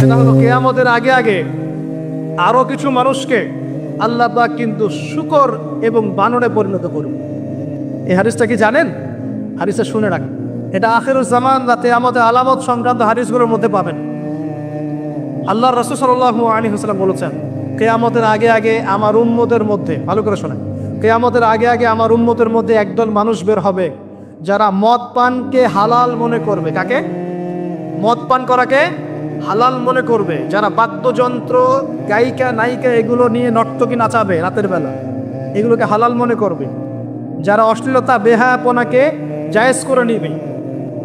সেটা হলো কিয়ামতের আগে আগে আরো কিছু মানুষকে আল্লাহ পাক কিন্তু শূকর এবং বানরে পরিণত করবে। এই হাদিসটা কি জানেন? হাদিসটা শুনে রাখেন, এটা আখিরুজ জামান বা কিয়ামতের আলামত সংক্রান্ত হাদিসগুলোর মধ্যে পাবেন। আল্লাহর রাসূল সাল্লাল্লাহু আলাইহি ওয়াসাল্লাম বলেছেন, কিয়ামতের আগে আগে আমার উম্মতের মধ্যে, ভালো করে শোনেন, কিয়ামতের আগে আগে আমার উম্মতের মধ্যে একদল মানুষ বের হবে যারা মদ পানকে হালাল মনে করবে। কাকে? মদ পান করাকে হালাল মনে করবে। যারা বাদ্যযন্ত্র, গায়িকা, নায়িকা এগুলো নিয়ে নর্তকী নাচাবে রাতের বেলা, এগুলোকে হালাল মনে করবে। যারা অশ্লীলতা, বেহায়াপনাকে জায়েজ করে নিবে।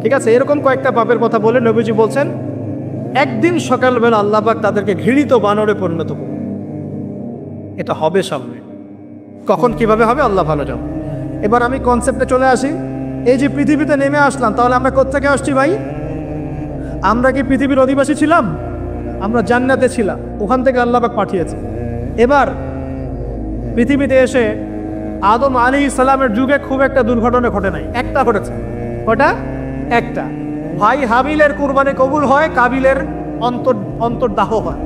ঠিক আছে, এরকম কয়েকটা পাপের কথা বলে নবীজি বলছেন একদিন সকালবেলা আল্লাহ পাক তাদেরকে ঘৃণিত বানরে পরিণত করবে। এটা হবে সামনে, কখন কিভাবে হবে আল্লাহ ভালো জানে। এবার আমি কনসেপ্টে চলে আসি। এই যে পৃথিবীতে নেমে আসলাম, তাহলে আমরা কোত্থেকে আসছি ভাই? আমরা কি পৃথিবীর অধিবাসী ছিলাম? আমরা জান্নাতে ছিলাম, ওখান থেকে আল্লাহ পাক পাঠিয়েছে। এবার পৃথিবীতে এসে আদম আলাইহিস সালামের যুগে খুব একটা দুর্ঘটনা ঘটে নাই, একটা ঘটেছে। ওটা একটা, ভাই হাবিলের কুরবানি কবুল হয়, কাবিলের অন্তর্দাহ হয়,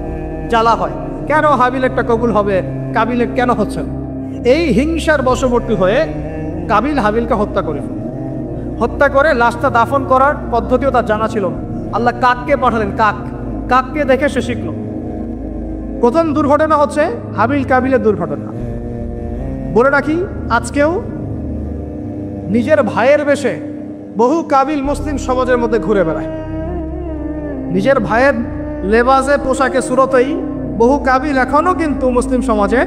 জ্বালা হয়। কেন হাবিলেরটা কবুল হবে, কাবিলের কেন হচ্ছে না? এই হিংসার বশবর্তী হয়ে কাবিল হাবিলকে হত্যা করে, হত্যা করে লাশটা দাফন করার পদ্ধতিও তার জানা ছিল না। আল্লাহ কাককে পাঠালেন, কাককে দেখে সে শিখল। প্রথম দুর্ঘটনা হচ্ছে হাবিল কাবিলের দুর্ঘটনা। বলে রাখি, আজকেও নিজের ভাইয়ের বেশে বহু কাবিল মুসলিম সমাজের মধ্যে ঘুরে বেড়ায়। নিজের ভাইয়ের লেবাসে, পোশাকে, সুরতেই বহু কাবিল এখনো কিন্তু মুসলিম সমাজে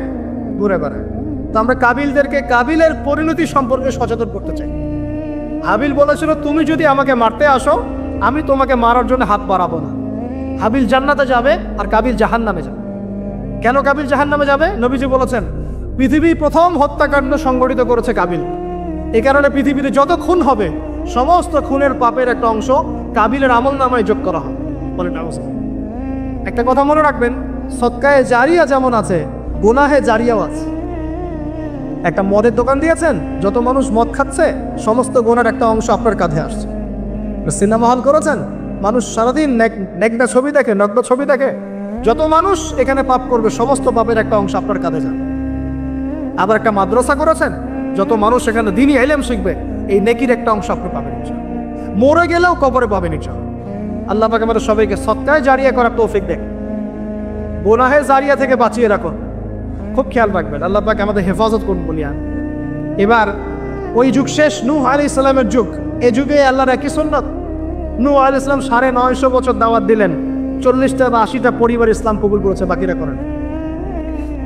ঘুরে বেড়ায়। তো আমরা কাবিলদেরকে কাবিলের পরিণতি সম্পর্কে সচেতন করতে চাই। হাবিল বলেছিল, তুমি যদি আমাকে মারতে আসো, আমি তোমাকে মারার জন্য হাত বাড়াবো না। হাবিল জান্নাতে যাবে আর কাবিল জাহান্নামে যাবে। কেন কাবিল জাহান্নামে যাবে? নবীজি বলেছেন, পৃথিবী প্রথম হত্যাকাণ্ড সংগঠিত করেছে কাবিল। এই কারণে পৃথিবীতে যত খুন হবে, সমস্ত খুনের পাপের একটা অংশ কাবিলের আমল নামায় যোগ করা হবে। বলেন একটা কথা মনে রাখবেন, সদকায়ে জারিয়া যেমন আছে, গুনাহে জারিয়াও আছে। একটা মদের দোকান দিয়েছেন, যত মানুষ মদ খাচ্ছে, সমস্ত গুনার একটা অংশ আপনার কাঁধে আসছে। সিনেমা হল করেছেন, মানুষ সারাদিন নেকড়া ছবি দেখে, নগ্ন ছবি দেখে, যত মানুষ এখানে পাপ করবে, সমস্ত পাপের একটা অংশ আপনার কাঁধে যাবে। আবার একটা মাদ্রাসা করেছেন, যত মানুষ এখানে দ্বীনি ইলম শিখবে, এই নেকির একটা অংশ আপনি পাবেন ইনশাআল্লাহ। মরে গেলেও কবরে পাবেন ইনশাআল্লাহ। আল্লাহ পাক আমাদের সবাইকে সদকায়ে জারিয়া করার তৌফিক দেন, গুনাহে জারিয়া থেকে বাঁচিয়ে রাখুন। খুব খেয়াল রাখবেন, আল্লাহ পাক আমাদের হেফাজত করুন বলিয়া। এবার ওই যুগ শেষ, নূহ আলাইহিস সালামের যুগ। এই যুগে আল্লাহর একই সুন্নাত, নূহ আলাইহিস সালাম 950 বছর দাওয়াত দিলেন, 40টা বা 80টা পরিবার ইসলাম কবুল করেছে, বাকিরা করেন।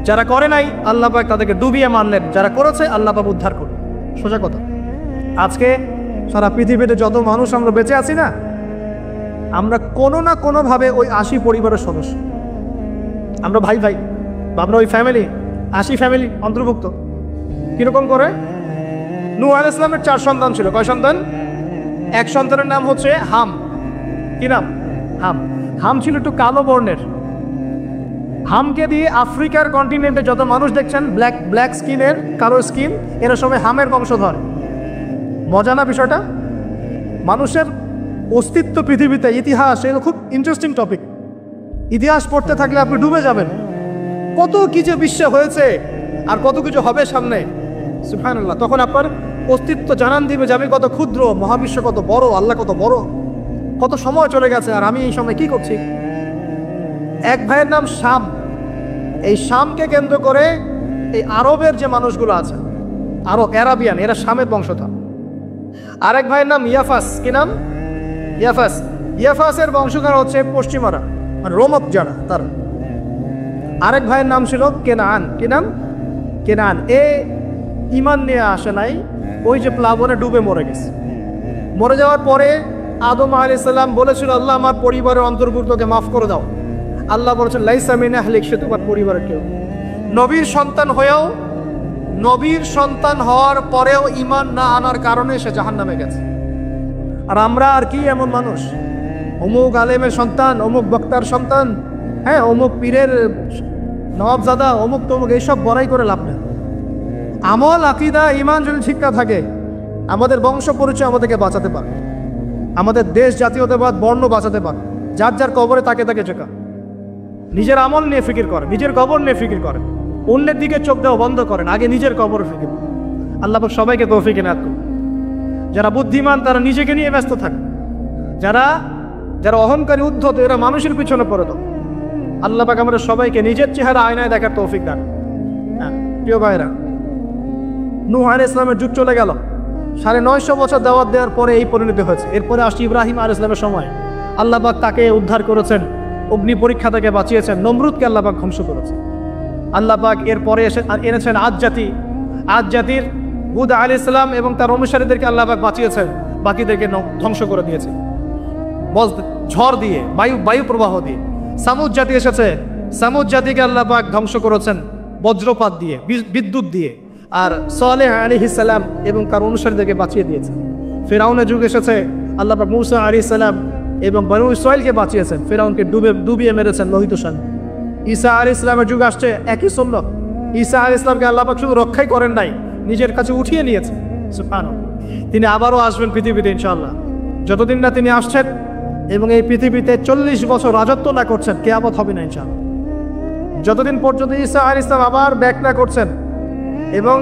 যারা করে নাই আল্লাহ পাক তাদেরকে ডুবিয়ে মারলেন, যারা করেছে আল্লাহ পাক উদ্ধার করলেন। সোজা কথা। আজকে সারা পৃথিবীতে যত মানুষ আমরা বেঁচে আছি না, আমরা কোনো না কোনোভাবে ওই 80 পরিবারের সদস্য। আমরা ভাই ভাই, আমরা ওই ফ্যামিলি, 80 ফ্যামিলি অন্তর্ভুক্ত। কিরকম করে? নূহ আলাইহিস সালামের 4 সন্তান ছিল। কয় সন্তান? এক সন্তানের নাম হচ্ছে হাম। কি নাম? হাম। হাম ছিল একটু কালো বর্ণের। হামকে দিয়ে আফ্রিকার কন্টিনেন্টে যত মানুষ দেখছেন ব্ল্যাক স্কিনের, কালো স্কিন, এরা সবাই হামের বংশধর। মজা না বিষয়টা? মানুষের অস্তিত্ব পৃথিবীতে, ইতিহাস, এগুলো খুব ইন্টারেস্টিং টপিক। ইতিহাস পড়তে থাকলে আপনি ডুবে যাবেন। কত কিছু বিশ্বে হয়েছে আর কত কিছু হবে সামনে, সুবহানাল্লাহ। তখন আপনার অস্তিত্ব জানান দিবে যাবে কত ক্ষুদ্র, মহাবিশ্ব কত বড়, আল্লাহ কত বড়, কত সময় চলে গেছে আর আমি এই সময় কি করছি। এক ভাইয়ের নাম শাম। এই শামকে কেন্দ্র করে এই আরবের যে মানুষগুলো আছে, আরব, অ্যারাবিয়ান, এরা শামের বংশধর। আরেক ভাইয়ের নাম ইয়াফাস। কি নাম? ইয়াফাস। ইয়াফাসের বংশধর হচ্ছে পশ্চিমারা, মানে রোমক যারা, তারা। আরেক ভাইয়ের নাম ছিল কেনান। কি নাম? কেনান। এ ইমান নিয়ে আসে নাই, ওই যে প্লাবনে ডুবে মরে গেছে। মরে যাওয়ার পরে আদম আলাইহিস সালাম বলেছিল, আল্লাহ আমার পরিবারের অন্তর্ভুক্তকে মাফ করে দাও। আল্লাহ বলেছেন, লাইসা মিন আহলিক, সে তোমার পরিবারের কেউ। নবীর সন্তান হয়েও, নবীর সন্তান হওয়ার পরেও ইমান না আনার কারণে সে জাহান্নামে গেছে। আর আমরা আর কি এমন মানুষ, অমুক আলেমের সন্তান, অমুক বক্তার সন্তান, হ্যাঁ, অমুক পীরের নবাবজাদা, অমুক তমুক, এইসব বড়াই করে লাভ নেই। আমল, আকীদা, ইমান যদি ঠিক না থাকে, আমাদের বংশ পরিচয় আমাদেরকে বাঁচাতে পারে, আমাদের দেশ, জাতীয়তাবাদ, বর্ণ বাঁচাতে পারে। যার যার কবরে তাকে তাকে চেকা। নিজের আমল নিয়ে ফিকির করেন, নিজের কবর নিয়ে ফিকির করেন, অন্যের দিকে চোখ দেওয়া বন্ধ করেন, আগে নিজের কবর ফিকির করেন। আল্লাহ পাক সবাইকে তৌফিক এনায়েত করুন। যারা বুদ্ধিমান তারা নিজেকে নিয়ে ব্যস্ত থাকে, যারা যারা অহংকারী উদ্ধত এরা মানুষের পিছনে পড়ে তো। আল্লাহ পাক আমাদের সবাইকে নিজের চেহারা আয়নায় দেখার তৌফিক দান। হ্যাঁ প্রিয় ভাইরা, নূহ আলাইহিস সালামের যুগ চলে গেল, 950 বছর দাওয়াত দেওয়ার পরে এই পরিণতি হয়েছে। এরপরে আসছে ইব্রাহিম আলাইহিস সালামের সময়। আল্লাহ পাক তাকে উদ্ধার করেছেন, অগ্নি পরীক্ষা থেকে বাঁচিয়েছেন, নমরুদকে আল্লাহ পাক ধ্বংস করেছেন। আল্লাহ পাক এরপরে এনেছেন আদ জাতির হুদ আলাইহিস সালাম এবং তার অনুসারীদেরকে আল্লাহ পাক বাঁচিয়েছেন, বাকিদেরকে ধ্বংস করে দিয়েছে ঝড় দিয়ে, বায়ু প্রবাহ দিয়ে। সামুদ জাতি এসেছে, সামুদ জাতিকে আল্লাহ পাক ধ্বংস করেছেন বজ্রপাত দিয়ে, বিদ্যুৎ দিয়ে। আর সালেহ আলাইহিস সালাম এবং তার অনুসারীদেরকে বাঁচিয়ে দিয়েছেন। ফিরআউনের যুগ এসেছে, আল্লাহ পাক মূসা আলাইহিস সালাম এবং বনু ইসরাঈলকে বাঁচিয়েছেন, ফিরআউনকে ডুবিয়ে মেরেছেন লোহিত সাগরে। ঈসা আলাইহিস সালামের যুগ আসছে, একই সুন্নাত। ঈসা আলাইহিস সালামকে আল্লাহ পাক শুধু রক্ষাই করেন নাই, নিজের কাছে উঠিয়ে নিয়েছেন। সুবহানাল্লাহ। তিনি আবারও আসবেন পৃথিবীতে ইনশাআল্লাহ। যতদিন না তিনি আসছেন এবং এই পৃথিবীতে 40 বছর রাজত্ব না করছেন, কিয়ামত হবে না ইনশাআল্লাহ। যতদিন পর্যন্ত ঈসা আলাইহিস সালাম আবার ব্যাক না করছেন এবং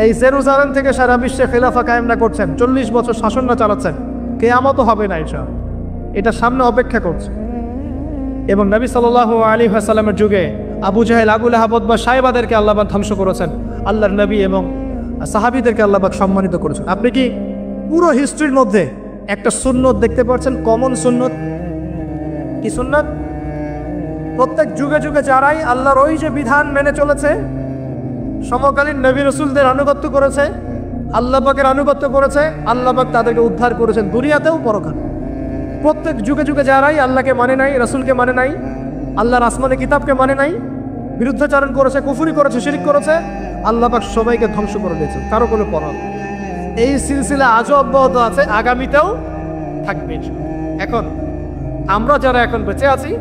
এই জেরুজালেম থেকে সারা বিশ্বে খেলাফা কায়েম না করছেন, 40 বছর শাসন না চালাচ্ছেন, কিয়ামতও হবে না ইনশাআল্লাহ। এটা সামনে অপেক্ষা করছে। এবং নবী সাল্লাল্লাহু আলাইহি ওয়াসাল্লামের যুগে আবু জাহেল, আবু লাহাব বা সাহেবাদেরকে আল্লাহ পাক ধ্বংস করেছেন, আল্লাহর নবী এবং সাহাবীদেরকে আল্লাহ পাক সম্মানিত করেছেন। আপনি কি পুরো হিস্ট্রির মধ্যে একটা সুন্নত দেখতে পাচ্ছেন? কমন সুন্নত কি সুন্নত? প্রত্যেক যুগে যুগে যারাই আল্লাহর ওই যে বিধান মেনে চলেছে, সমকালীন নবী রাসূলদের আনুগত্য করেছে, আল্লাহ পাকের আনুগত্য করেছে, আল্লাহ পাক তাদেরকে উদ্ধার করেছেন দুনিয়াতেও পরকালে। প্রত্যেক যুগে যুগে যারাই আল্লাহকে মানে নাই, রাসূলকে মানে নাই, আল্লাহর আসমানি কিতাবকে মানে নাই, বিরুদ্ধাচরণ করেছে, কুফরি করেছে, শিরক করেছে, আল্লাহ পাক সবাইকে ধ্বংস করে দিয়েছেন, কারো কোনো পরোয়া নেই। এই সিলসিলা আজও অব্যাহত আছে, আগামীতেও থাকবে। এখন আমরা যারা এখন বেঁচে আছি,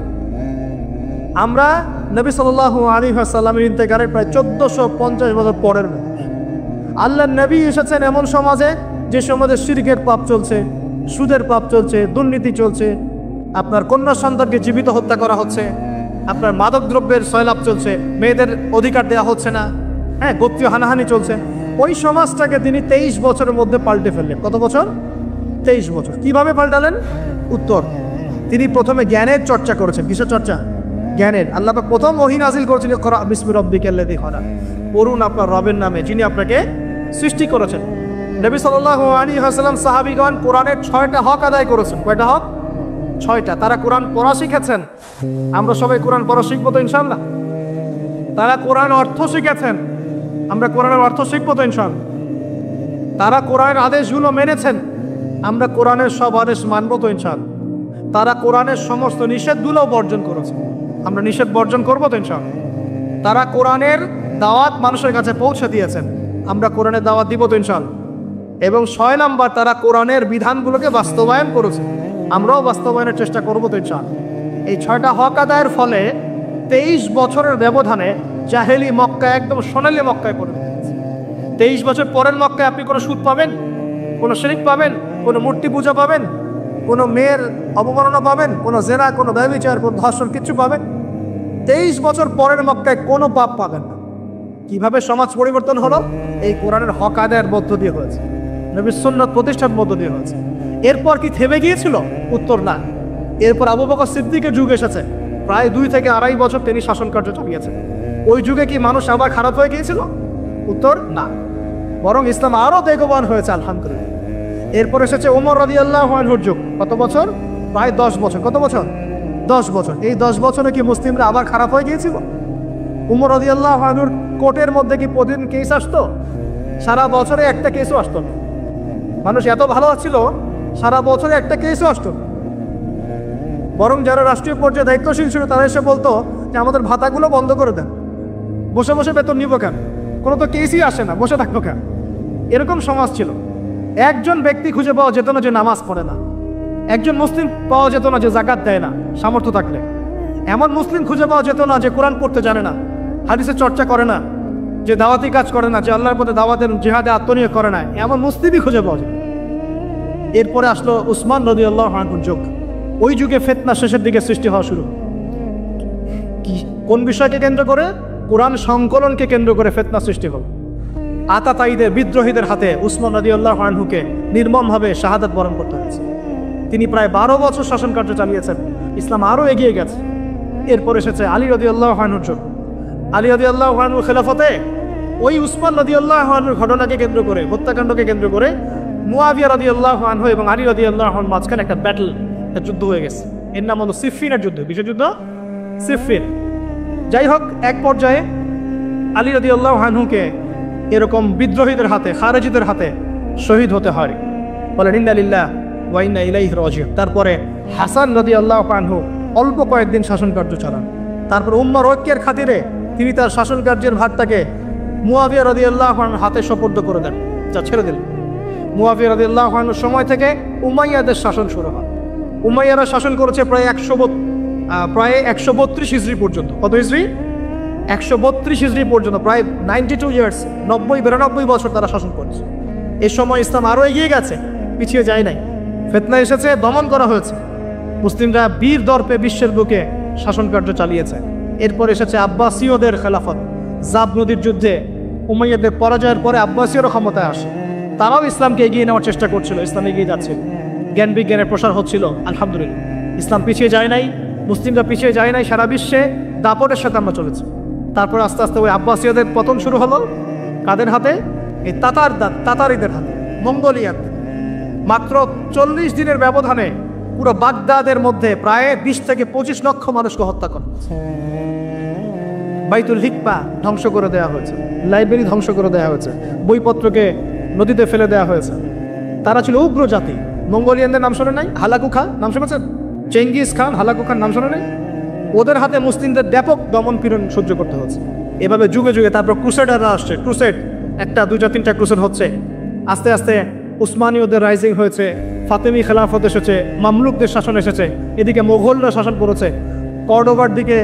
আমরা নবী সাল্লাল্লাহু আলাইহি ওয়াসাল্লামের ইন্তেকালের প্রায় 1450 বছর পরের মানুষ। আল্লাহর নবী এসেছেন এমন সমাজে যে সমাজে শিরকের পাপ চলছে, সুদের পাপ চলছে, দুর্নীতি চলছে, আপনার কন্যা সন্তানকে জীবিত হত্যা করা হচ্ছে, আপনার মাদক দ্রব্যের সয়লাভ চলছে, মেয়েদের অধিকার দেওয়া হচ্ছে না, হ্যাঁ গোত্রীয় হানাহানি চলছে। ওই সমাজটাকে তিনি 23 বছরের মধ্যে পাল্টে ফেললেন। কত বছর? 23 বছর। কিভাবে পাল্টালেন? উত্তর, তিনি প্রথমে জ্ঞানের চর্চা করেছেন। কিসের চর্চা? জ্ঞানের। আল্লাহ পাক প্রথম ওহী নাযিল করেছেন, ইকরা বিসমি রাব্বিকাল্লাযী খালাক, পড়ুন আপনার রবের নামে যিনি আপনাকে সৃষ্টি করেছেন। নবী সাল্লাল্লাহু আলাইহি ওয়াসাল্লাম সাহাবীগণ কোরআনের 6টা হক আদায় করেছেন। কয়টা হক? 6টা। তারা কোরআন পড়া শিখেছেন। আমরা সবাই কোরআন পড়া শিখবো তো ইনশাআল্লাহ? তারা কোরআন অর্থ শিখেছেন। আমরা কোরআনের অর্থ শিখবো তো ইনশাআল্লাহ? তারা কোরআনের আদেশগুলো মেনেছেন। আমরা কোরআনের সব আদেশ মানবো তো ইনশাআল্লাহ? তারা কোরআনের সমস্ত নিষেধগুলোও বর্জন করেছে। আমরা নিষেধ বর্জন করবো তো ইনশাআল্লাহ? তারা কোরআনের দাওয়াত মানুষের কাছে পৌঁছে দিয়েছেন। আমরা কোরআনের দাওয়াত দিব তো ইনশাআল্লাহ? এবং 6 নাম্বার, তারা কোরআনের বিধানগুলোকে বাস্তবায়ন করেছে। আমরাও বাস্তবায়নের চেষ্টা করবো তো ইনশাআল্লাহ? এই 6টা হক আদায়ের ফলে 23 বছরের ব্যবধানে জাহেলি মক্কা একদম সোনালী মক্কায় পরিণত হয়েছে। 23 বছর পরের মক্কায় আপনি কোনো সুদ পাবেন, কোনো শিরক পাবেন, কোনো মূর্তি পূজা পাবেন, কোনো মেয়ের অবমাননা পাবেন, কোনো জেনা, কোনো ব্যভিচার, কোনো ধর্ষণ, কিচ্ছু পাবেন? 23 বছর পরের মক্কায় কোনো পাপ পাবেন না। কিভাবে সমাজ পরিবর্তন হলো? এই কোরআনের হক আদায়ের মধ্য দিয়ে হয়েছে, নবীর সুন্নাত প্রতিষ্ঠার মধ্য দিয়ে হয়েছে। এরপর কি থেমে গিয়েছিল? উত্তর, না। এরপর আবু বকর সিদ্দিকের যুগ এসেছে, প্রায় 2 থেকে 2.5 বছর তিনি শাসন কার্য চালিয়েছেন। ওই যুগে কি মানুষ আবার খারাপ হয়ে গিয়েছিল? উত্তর, না। বরং ইসলাম আরও বেগবান হয়েছে আলহামদুলিল্লাহ। এরপর এসেছে ওমর রাদিয়াল্লাহু আনহুর যুগ। কত বছর? প্রায় 10 বছর। কত বছর? 10 বছর। এই 10 বছরে কি মুসলিমরা আবার খারাপ হয়ে গিয়েছিল? ওমর রাদিয়াল্লাহু আনহুর কোর্টের মধ্যে কি প্রতিদিন কেস আসতো? সারা বছরে একটা কেসও আসতো না। মানুষ এত ভালো ছিল, সারা বছরে একটা কেসও আসতো না। বরং যারা রাষ্ট্রীয় পর্যায়ে দায়িত্বশীল ছিল তারা এসে বলতো যে আমাদের ভাতাগুলো বন্ধ করে দেন, বসে বসে বেতন নিব কেন, কোনো তো কেসই আসে না, বসে থাকবো কেন? এরকম সমাজ ছিল। একজন ব্যক্তি খুঁজে পাওয়া যেত না যে নামাজ পড়ে না, একজন মুসলিম পাওয়া যেত না যে জাকাত দেয় না সামর্থ্য থাকলে, এমন মুসলিম খুঁজে পাওয়া যেত না যে কোরআন পড়তে জানে না, হাদিসের চর্চা করে না, যে দাওয়াতি কাজ করে না, যে আল্লাহর পথে দাওয়াতের জিহাদে আত্মনিয়োগ করে না, এমন মুসলিমই খুঁজে পাওয়া যায়। এরপরে আসলো উসমান রাদিয়াল্লাহু আনহুর যুগ। ওই যুগে ফিতনা শেষের দিকে সৃষ্টি হওয়া শুরু। কি কোন বিষয়কে কেন্দ্র করে? কোরআন সংকলনকে কেন্দ্র করে ফিতনা সৃষ্টি হল। আতাতায়ীদের বিদ্রোহীদের হাতে উসমান রাদিয়াল্লাহু আনহুকে নির্মমভাবে শাহাদাত বরণ করতে হয়েছে। তিনি প্রায় 12 বছর শাসন কার্য চালিয়েছেন। ইসলাম আরও এগিয়ে গেছে। এরপর এসেছে আলী রাদিয়াল্লাহু আনহুর যুগ। আলী রাদিয়াল্লাহু আনহুর খেলাফতে ওই উসমান রাদিয়াল্লাহু আনহুর ঘটনাকে কেন্দ্র করে, হত্যাকাণ্ডকে কেন্দ্র করে মুয়াবিয়া রাদিয়াল্লাহু আনহু এবং আলী রাদিয়াল্লাহু আনহুর মাঝখানে একটা ব্যাটল, একটা যুদ্ধ হয়ে গেছে। এর নাম হলো সিফফিনের যুদ্ধ, কিসের যুদ্ধ? সিফফিন। যাই হোক, এক পর্যায়ে আলী রাদিয়াল্লাহু আনহুকে এরকম বিদ্রোহীদের হাতে, খারেজিদের হাতে শহীদ হতে হয়। বলেন ইন্না লিল্লাহ ওয়া ইন্না ইলাইহি রাজিউন। তারপরে হাসান রাদিয়াল্লাহু আনহু অল্প কয়েকদিন শাসন কার্য চালান। তারপর উম্মার ঐক্যের খাতিরে তিনি তার শাসন কার্যের ভারটাকে মুয়াবিয়া রাদিয়াল্লাহু আনহুর হাতে সোপর্দ করে দেন, যা ছেড়ে দিলেন। মুয়াবিয়া রাদিয়াল্লাহু আনহুর সময় থেকে উমাইয়াদের শাসন শুরু হয়। উমাইয়ারা শাসন করেছে প্রায় 132 হিজরি পর্যন্ত। কত হিজরি? 132 হিজরি পর্যন্ত, প্রায় 92 ইয়ার্স, 92 বছর তারা শাসন করেছে। এই সময় ইসলাম আরও এগিয়ে গেছে, পিছিয়ে যায় নাই। ফিতনা এসেছে, দমন করা হয়েছে। মুসলিমরা বীর দর্পে বিশ্বের বুকে শাসন কার্য চালিয়েছে। এরপর এসেছে আব্বাসীয়দের খেলাফত। জাব নদীর যুদ্ধে উমাইয়াদের পরাজয়ের পরে আব্বাসীয়রা ক্ষমতায় আসে। তারাও ইসলামকে এগিয়ে নেওয়ার চেষ্টা করছিল, ইসলাম এগিয়ে যাচ্ছে, জ্ঞান বিজ্ঞানের প্রসার হচ্ছিল। আলহামদুলিল্লাহ, ইসলাম পিছিয়ে যায় নাই, মুসলিমরা পিছিয়ে যায় নাই, সারা বিশ্বে দাপটের সাথে আমরা চলেছি। তারপর আস্তে আস্তে ওই আব্বাসীয়দের পতন শুরু হলো। কাদের হাতে? এই তাতারিদের হাতে, মঙ্গোলিয়াত। মাত্র 40 দিনের ব্যবধানে পুরো বাগদাদের মধ্যে প্রায় 20 থেকে 25 লক্ষ মানুষকে হত্যা করা হয়েছে। বাইতুল হিকমা ধ্বংস করে দেওয়া হয়েছে, লাইব্রেরি ধ্বংস করে দেওয়া হয়েছে, বইপত্রকে নদীতে ফেলে দেওয়া হয়েছে। তারা ছিল উগ্র জাতি। মঙ্গোলিয়ানদের নাম শোনে নাই? হালাকু খান নাম শুনেছেন? চেঙ্গিস খান, হালাকু খান নাম শোনে নাই? ওদের হাতে মুসলিমদের ব্যাপক দমন পীড়ন সহ্য করতে হচ্ছে। এভাবে যুগে যুগে তারপর ক্রুসেডাররা আসছে। ক্রুসেড, 1, 2, 3টা ক্রুসেড হচ্ছে। আস্তে আস্তে উসমানীয়দের রাইজিং হয়েছে, ফাতেমি খেলাফত এসেছে, মামলুকদের শাসন এসেছে, এদিকে মোগলরা শাসন করেছে, কর্ডোবার দিকে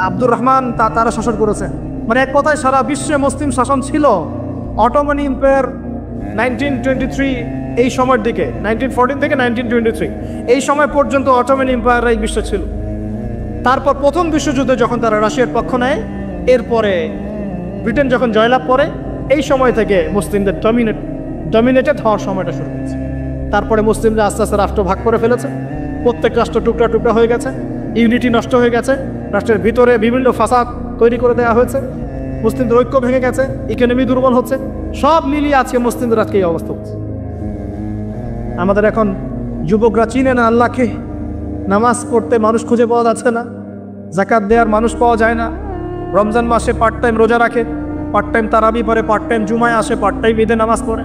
আব্দুর রহমান তারা শাসন করেছে। মানে এক কথায় সারা বিশ্বে মুসলিম শাসন ছিল। অটোমান এম্পায়ার 1923 এই সময়ের দিকে, 1914 থেকে 1923 এই সময় পর্যন্ত অটোমান এম্পায়াররাই বিশ্বে ছিল। তারপর প্রথম বিশ্বযুদ্ধে যখন তারা রাশিয়ার পক্ষ নেয়, এরপরে ব্রিটেন যখন জয়লাভ করে, এই সময় থেকে মুসলিমদের ডমিনেটেড হওয়ার সময়টা শুরু হয়েছে। তারপরে মুসলিমরা আস্তে আস্তে রাষ্ট্র ভাগ করে ফেলেছে। প্রত্যেক রাষ্ট্র টুকরা টুকরা হয়ে গেছে, ইউনিটি নষ্ট হয়ে গেছে, রাষ্ট্রের ভিতরে বিভিন্ন ফাসাদ তৈরি করে দেওয়া হয়েছে, মুসলিমদের ঐক্য ভেঙে গেছে, ইকোনমি দুর্বল হচ্ছে। সব মিলিয়ে আজকে মুসলিমদের আজকে এই অবস্থা হচ্ছে। আমাদের এখন যুবকরা চিনে না আল্লাহকে, নামাজ পড়তে মানুষ খুঁজে পাওয়া যাচ্ছে না, যাকাত দেওয়ার মানুষ পাওয়া যায় না। রমজান মাসে পার্ট টাইম রোজা রাখে, পার্ট টাইম তারাবি পড়ে, পার্ট টাইম জুমায় আসে, পার্ট টাইম ঈদে নামাজ পড়ে।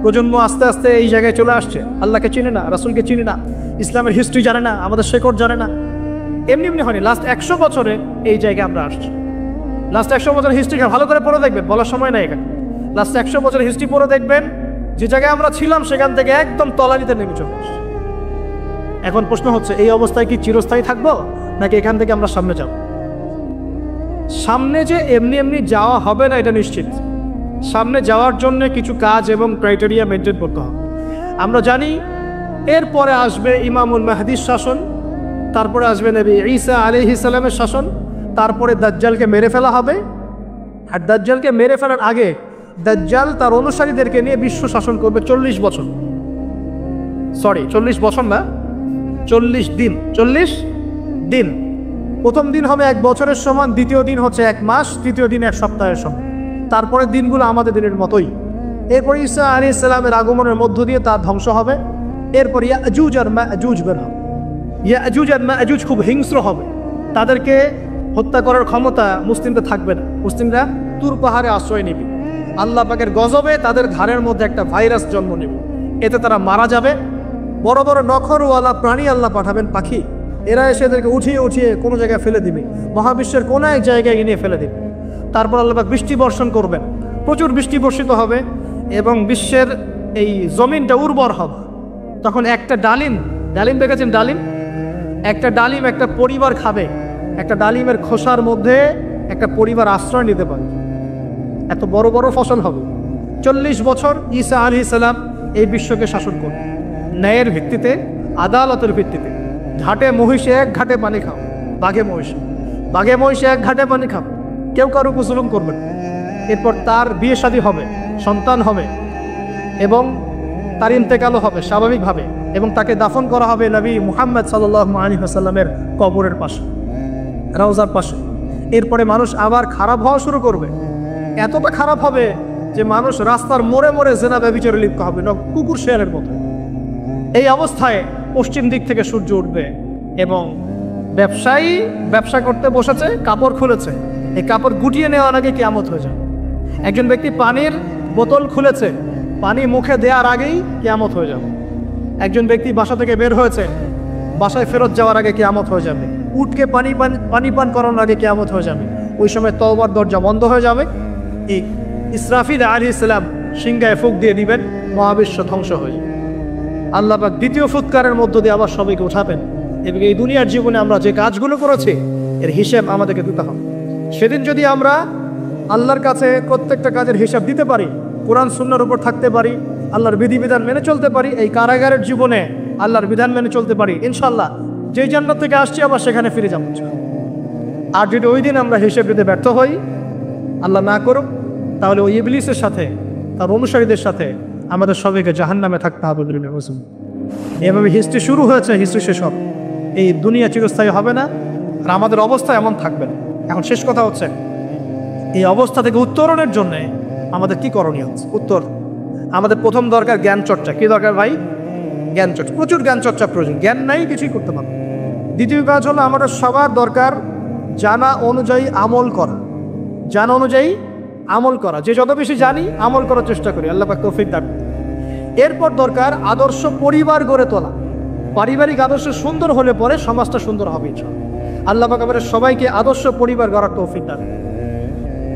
প্রজন্ম আস্তে আস্তে এই জায়গায় চলে আসছে। আল্লাহকে চিনে না, রাসূলকে চিনে না, ইসলামের হিস্ট্রি জানে না, আমাদের শেকড় জানে না। এমনি এমনি হয়নি, লাস্ট 100 বছরে এই জায়গায় আমরা আসছি। লাস্ট 100 বছরের হিস্ট্রি ভালো করে পড়ে দেখবেন, বলার সময় নাই এখানে। লাস্ট 100 বছরের হিস্ট্রি পড়ে দেখবেন, যে জায়গায় আমরা ছিলাম সেখান থেকে একদম তলানিতে নেমে চলে আসছি। এখন প্রশ্ন হচ্ছে, এই অবস্থায় কি চিরস্থায়ী থাকবো, নাকি এখান থেকে আমরা সামনে যাব? সামনে যে এমনি এমনি যাওয়া হবে না এটা নিশ্চিত। সামনে যাওয়ার জন্য কিছু কাজ এবং ক্রাইটেরিয়া মেনটেন করতে হবে। আমরা জানি এরপরে আসবে ইমামুল মাহদির শাসন, তারপরে আসবে নবী ঈসা আলাইহিস সালামের শাসন, তারপরে দাজ্জালকে মেরে ফেলা হবে। আর দাজ্জালকে মেরে ফেলার আগে দাজ্জাল তার অনুসারীদেরকে নিয়ে বিশ্ব শাসন করবে 40 বছর। 40 বছর না, 40 দিন। 40 দিন। প্রথম দিন হবে 1 বছরের সমান, দ্বিতীয় দিন হচ্ছে 1 মাস, তৃতীয় দিন 1 সপ্তাহের সমান। তারপরে দিনগুলো আমাদের দিনের মতোই। এরপর ঈসা আলাইহিস সালামের আগমনের মধ্য দিয়ে তার ধ্বংস হবে। এরপর ইয়াজুজ আর মাজুজ বের হবে। ইয়াজুজ আর মাজুজ খুব হিংস্র হবে, তাদেরকে হত্যা করার ক্ষমতা মুসলিমদের থাকবে না। মুসলিমরা তুর পাহাড়ে আশ্রয় নেবে। আল্লাহ পাকের গজবে তাদের ঘাড়ের মধ্যে একটা ভাইরাস জন্ম নেবে, এতে তারা মারা যাবে। বড় বড় নখরওয়ালা প্রাণী আল্লাহ পাঠাবেন, পাখি, এরা এসে এদেরকে উঠিয়ে উঠিয়ে কোনো জায়গায় ফেলে দিবে, মহাবিশ্বের কোনো এক জায়গায় নিয়ে ফেলে দিবে। তারপর আল্লাহ পাক বৃষ্টি বর্ষণ করবেন, প্রচুর বৃষ্টি বর্ষিত হবে এবং বিশ্বের এই জমিনটা উর্বর হবে। তখন একটা ডালিম দেখেছেন, একটা ডালিম একটা পরিবার খাবে। একটা ডালিমের খোসার মধ্যে একটা পরিবার আশ্রয় নিতে পারে, এত বড় বড় ফসল হবে। 40 বছর ঈসা আলাইহিস সালাম এই বিশ্বকে শাসন করবে ন্যায়ের ভিত্তিতে, আদালতের ভিত্তিতে। ঘাটে মহিষে এক ঘাটে পানি খাও, বাঘে মহিষে। বাঘে মহিষে এক ঘাটে পানি খাবে, কেউ কারো উপজুলুম করবে না। এরপর তার বিয়ে শাদী হবে, সন্তান হবে এবং তার ইন্তেকালও হবে স্বাভাবিকভাবে, এবং তাকে দাফন করা হবে নবী মুহাম্মদ সাল্লাল্লাহু আলাইহি ওয়াসাল্লামের কবরের পাশে, রওজার পাশে। এরপরে মানুষ আবার খারাপ হওয়া শুরু করবে, এতটা খারাপ হবে যে মানুষ রাস্তার মোড়ে মোড়ে জেনা ব্যভিচারে লিপ্ত হবে, কুকুর শেয়ালের মতো। এই অবস্থায় পশ্চিম দিক থেকে সূর্য উঠবে এবং ব্যবসায়ী ব্যবসা করতে বসেছে, কাপড় খুলেছে, এই কাপড় গুটিয়ে নেওয়ার আগে কিয়ামত হয়ে যাবে। একজন ব্যক্তি পানির বোতল খুলেছে, পানি মুখে দেওয়ার আগেই কিয়ামত হয়ে যাবে। একজন ব্যক্তি বাসা থেকে বের হয়েছে, বাসায় ফেরত যাওয়ার আগে কিয়ামত হয়ে যাবে। উটকে পানি পান করানোর আগে কিয়ামত হয়ে যাবে। ওই সময় তওবার দরজা বন্ধ হয়ে যাবে। এই ইসরাফিল আলাইহিস সালাম সিংহায় ফুঁক দিয়ে দিবেন, মহাবিশ্ব ধ্বংস হয়ে যাবে। আল্লাহ পাক দ্বিতীয় ফুৎকারের মধ্য দিয়ে আবার সবাইকে উঠাবেন এবং এই দুনিয়ার জীবনে আমরা যে কাজগুলো করেছি এর হিসেব আমাদেরকে দিতে হবে। সেদিন যদি আমরা আল্লাহর কাছে প্রত্যেকটা কাজের হিসাব দিতে পারি, কোরআন সুন্নাহর উপর থাকতে পারি, আল্লাহর বিধিবিধান মেনে চলতে পারি, এই কারাগারের জীবনে আল্লাহর বিধান মেনে চলতে পারি, ইনশাআল্লাহ যেই জান্নাত থেকে আসছি আবার সেখানে ফিরে যাবো। আর যদি ওই দিন আমরা হিসেব দিতে ব্যর্থ হই, আল্লাহ না করুক, তাহলে ওই ইবলিসের সাথে তার অনুসারীদের সাথে আমাদের সবাইকে জাহান্নামে থাকতে হবে। এভাবে হিস্ট্রি শুরু হয়েছে, হিস্ট্রি শেষ হবে। এই দুনিয়া চিরস্থায়ী হবে না, আর আমাদের অবস্থা এমন থাকবে না। এখন শেষ কথা হচ্ছে, এই অবস্থা থেকে উত্তরণের জন্য আমাদের কি করণীয় হচ্ছে? উত্তর, আমাদের প্রথম দরকার জ্ঞান চর্চা। কি দরকার ভাই? জ্ঞান চর্চা, প্রচুর জ্ঞান চর্চা প্রয়োজন। জ্ঞান নাই কিছুই করতে পারবো। দ্বিতীয় কাজ হলো আমাদের সবার দরকার জানা অনুযায়ী আমল করা। জানা অনুযায়ী আমল করা, যে যত বেশি জানি আমল করার চেষ্টা করি, আল্লাহ পাক তৌফিক দান। এরপর দরকার আদর্শ পরিবার গড়ে তোলা। পারিবারিক আদর্শ সুন্দর হলে পরে সমাজটা সুন্দর হবে ইনশাআল্লাহ। আল্লাহ পাক আমাদের সবাইকে আদর্শ পরিবার গড়ার তৌফিক দান।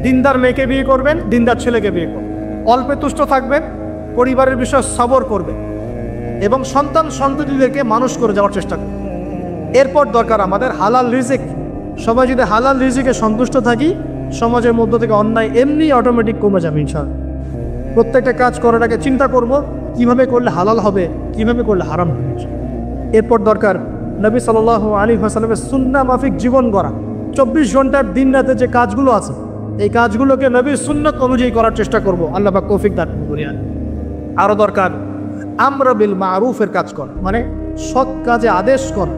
দিনদার মেয়েকে বিয়ে করবেন, দিনদার ছেলেকে বিয়ে করবেন, অল্পে তুষ্ট থাকবেন, পরিবারের বিষয়ে সবর করবেন এবং সন্তান সন্ততিদেরকে মানুষ করে যাওয়ার চেষ্টা করবেন। এরপর দরকার আমাদের হালাল রিজিক। সবাই যদি হালাল রিজিকে সন্তুষ্ট থাকি, সমাজের মধ্য থেকে অন্যায় এমনি অটোমেটিক কমে যাবে ইনশাআল্লাহ। প্রত্যেকটা কাজ করার আগে চিন্তা করব কিভাবে করলে হালাল হবে, কিভাবে করলে হারাম হবে। এরপর দরকার নবী সাল্লাল্লাহু আলাইহি ওয়াসাল্লামের সুন্নাহ মাফিক জীবন গড়া। 24 ঘন্টার দিন রাতে যে কাজগুলো আছে, এই কাজগুলোকে নবীর সুন্নাত অনুযায়ী করার চেষ্টা করব, আল্লাহ পাক তৌফিক দান করুন। আরও দরকার আমরা বিল মারুফের কাজ করা, মানে সৎ কাজে আদেশ করা।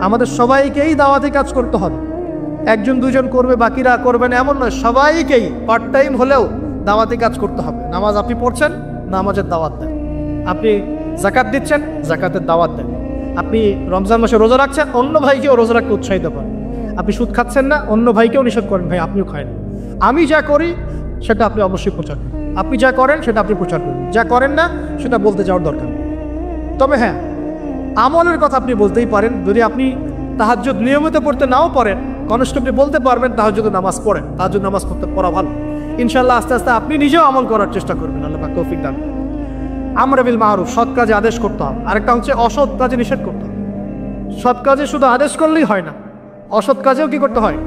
আমাদের সবাইকেই দাওয়াতি কাজ করতে হবে। একজন দুজন করবে, বাকিরা করবেন এমন নয়, সবাইকেই পার্ট টাইম হলেও দাওয়াতি কাজ করতে হবে। নামাজ আপনি পড়ছেন, নামাজের দাওয়াত দেন। আপনি যাকাত দিচ্ছেন, যাকাতের দাওয়াত দেন। আপনি রমজান মাসে রোজা রাখছেন, অন্য ভাইকেও রোজা রাখতে উৎসাহিত করেন। আপনি সুদ খাচ্ছেন না, অন্য ভাইকেও নিষেধ করেন, ভাই আপনিও খায় না। আমি যা করি সেটা আপনি অবশ্যই প্রচার করুন, আপনি যা করেন সেটা আপনি প্রচার করুন, যা করেন না সেটা বলতে যাওয়ার দরকার। তবে হ্যাঁ, আমলের কথা আপনি বলতেই পারেন। যদি আপনি তাহাজ্জুদ নিয়মিত পড়তে নাও পারেন, কনস্টেবলি বলতে পারবেন তাহাজ্জুদ নামাজ পড়েন, তাহাজ্জুদ নামাজ পড়া ভালো। ইনশাআল্লাহ আস্তে আস্তে আপনি নিজেও আমল করার চেষ্টা করবেন, আল্লাহ পাক তৌফিক দান। আমরা বিল মারুফ, সৎ কাজে আদেশ করতে হবে। আরেকটা হচ্ছে অসৎ কাজে নিষেধ করতে হবে। সৎ কাজে শুধু আদেশ করলেই হয় না, অসৎ কাজেও কি করতে হয়?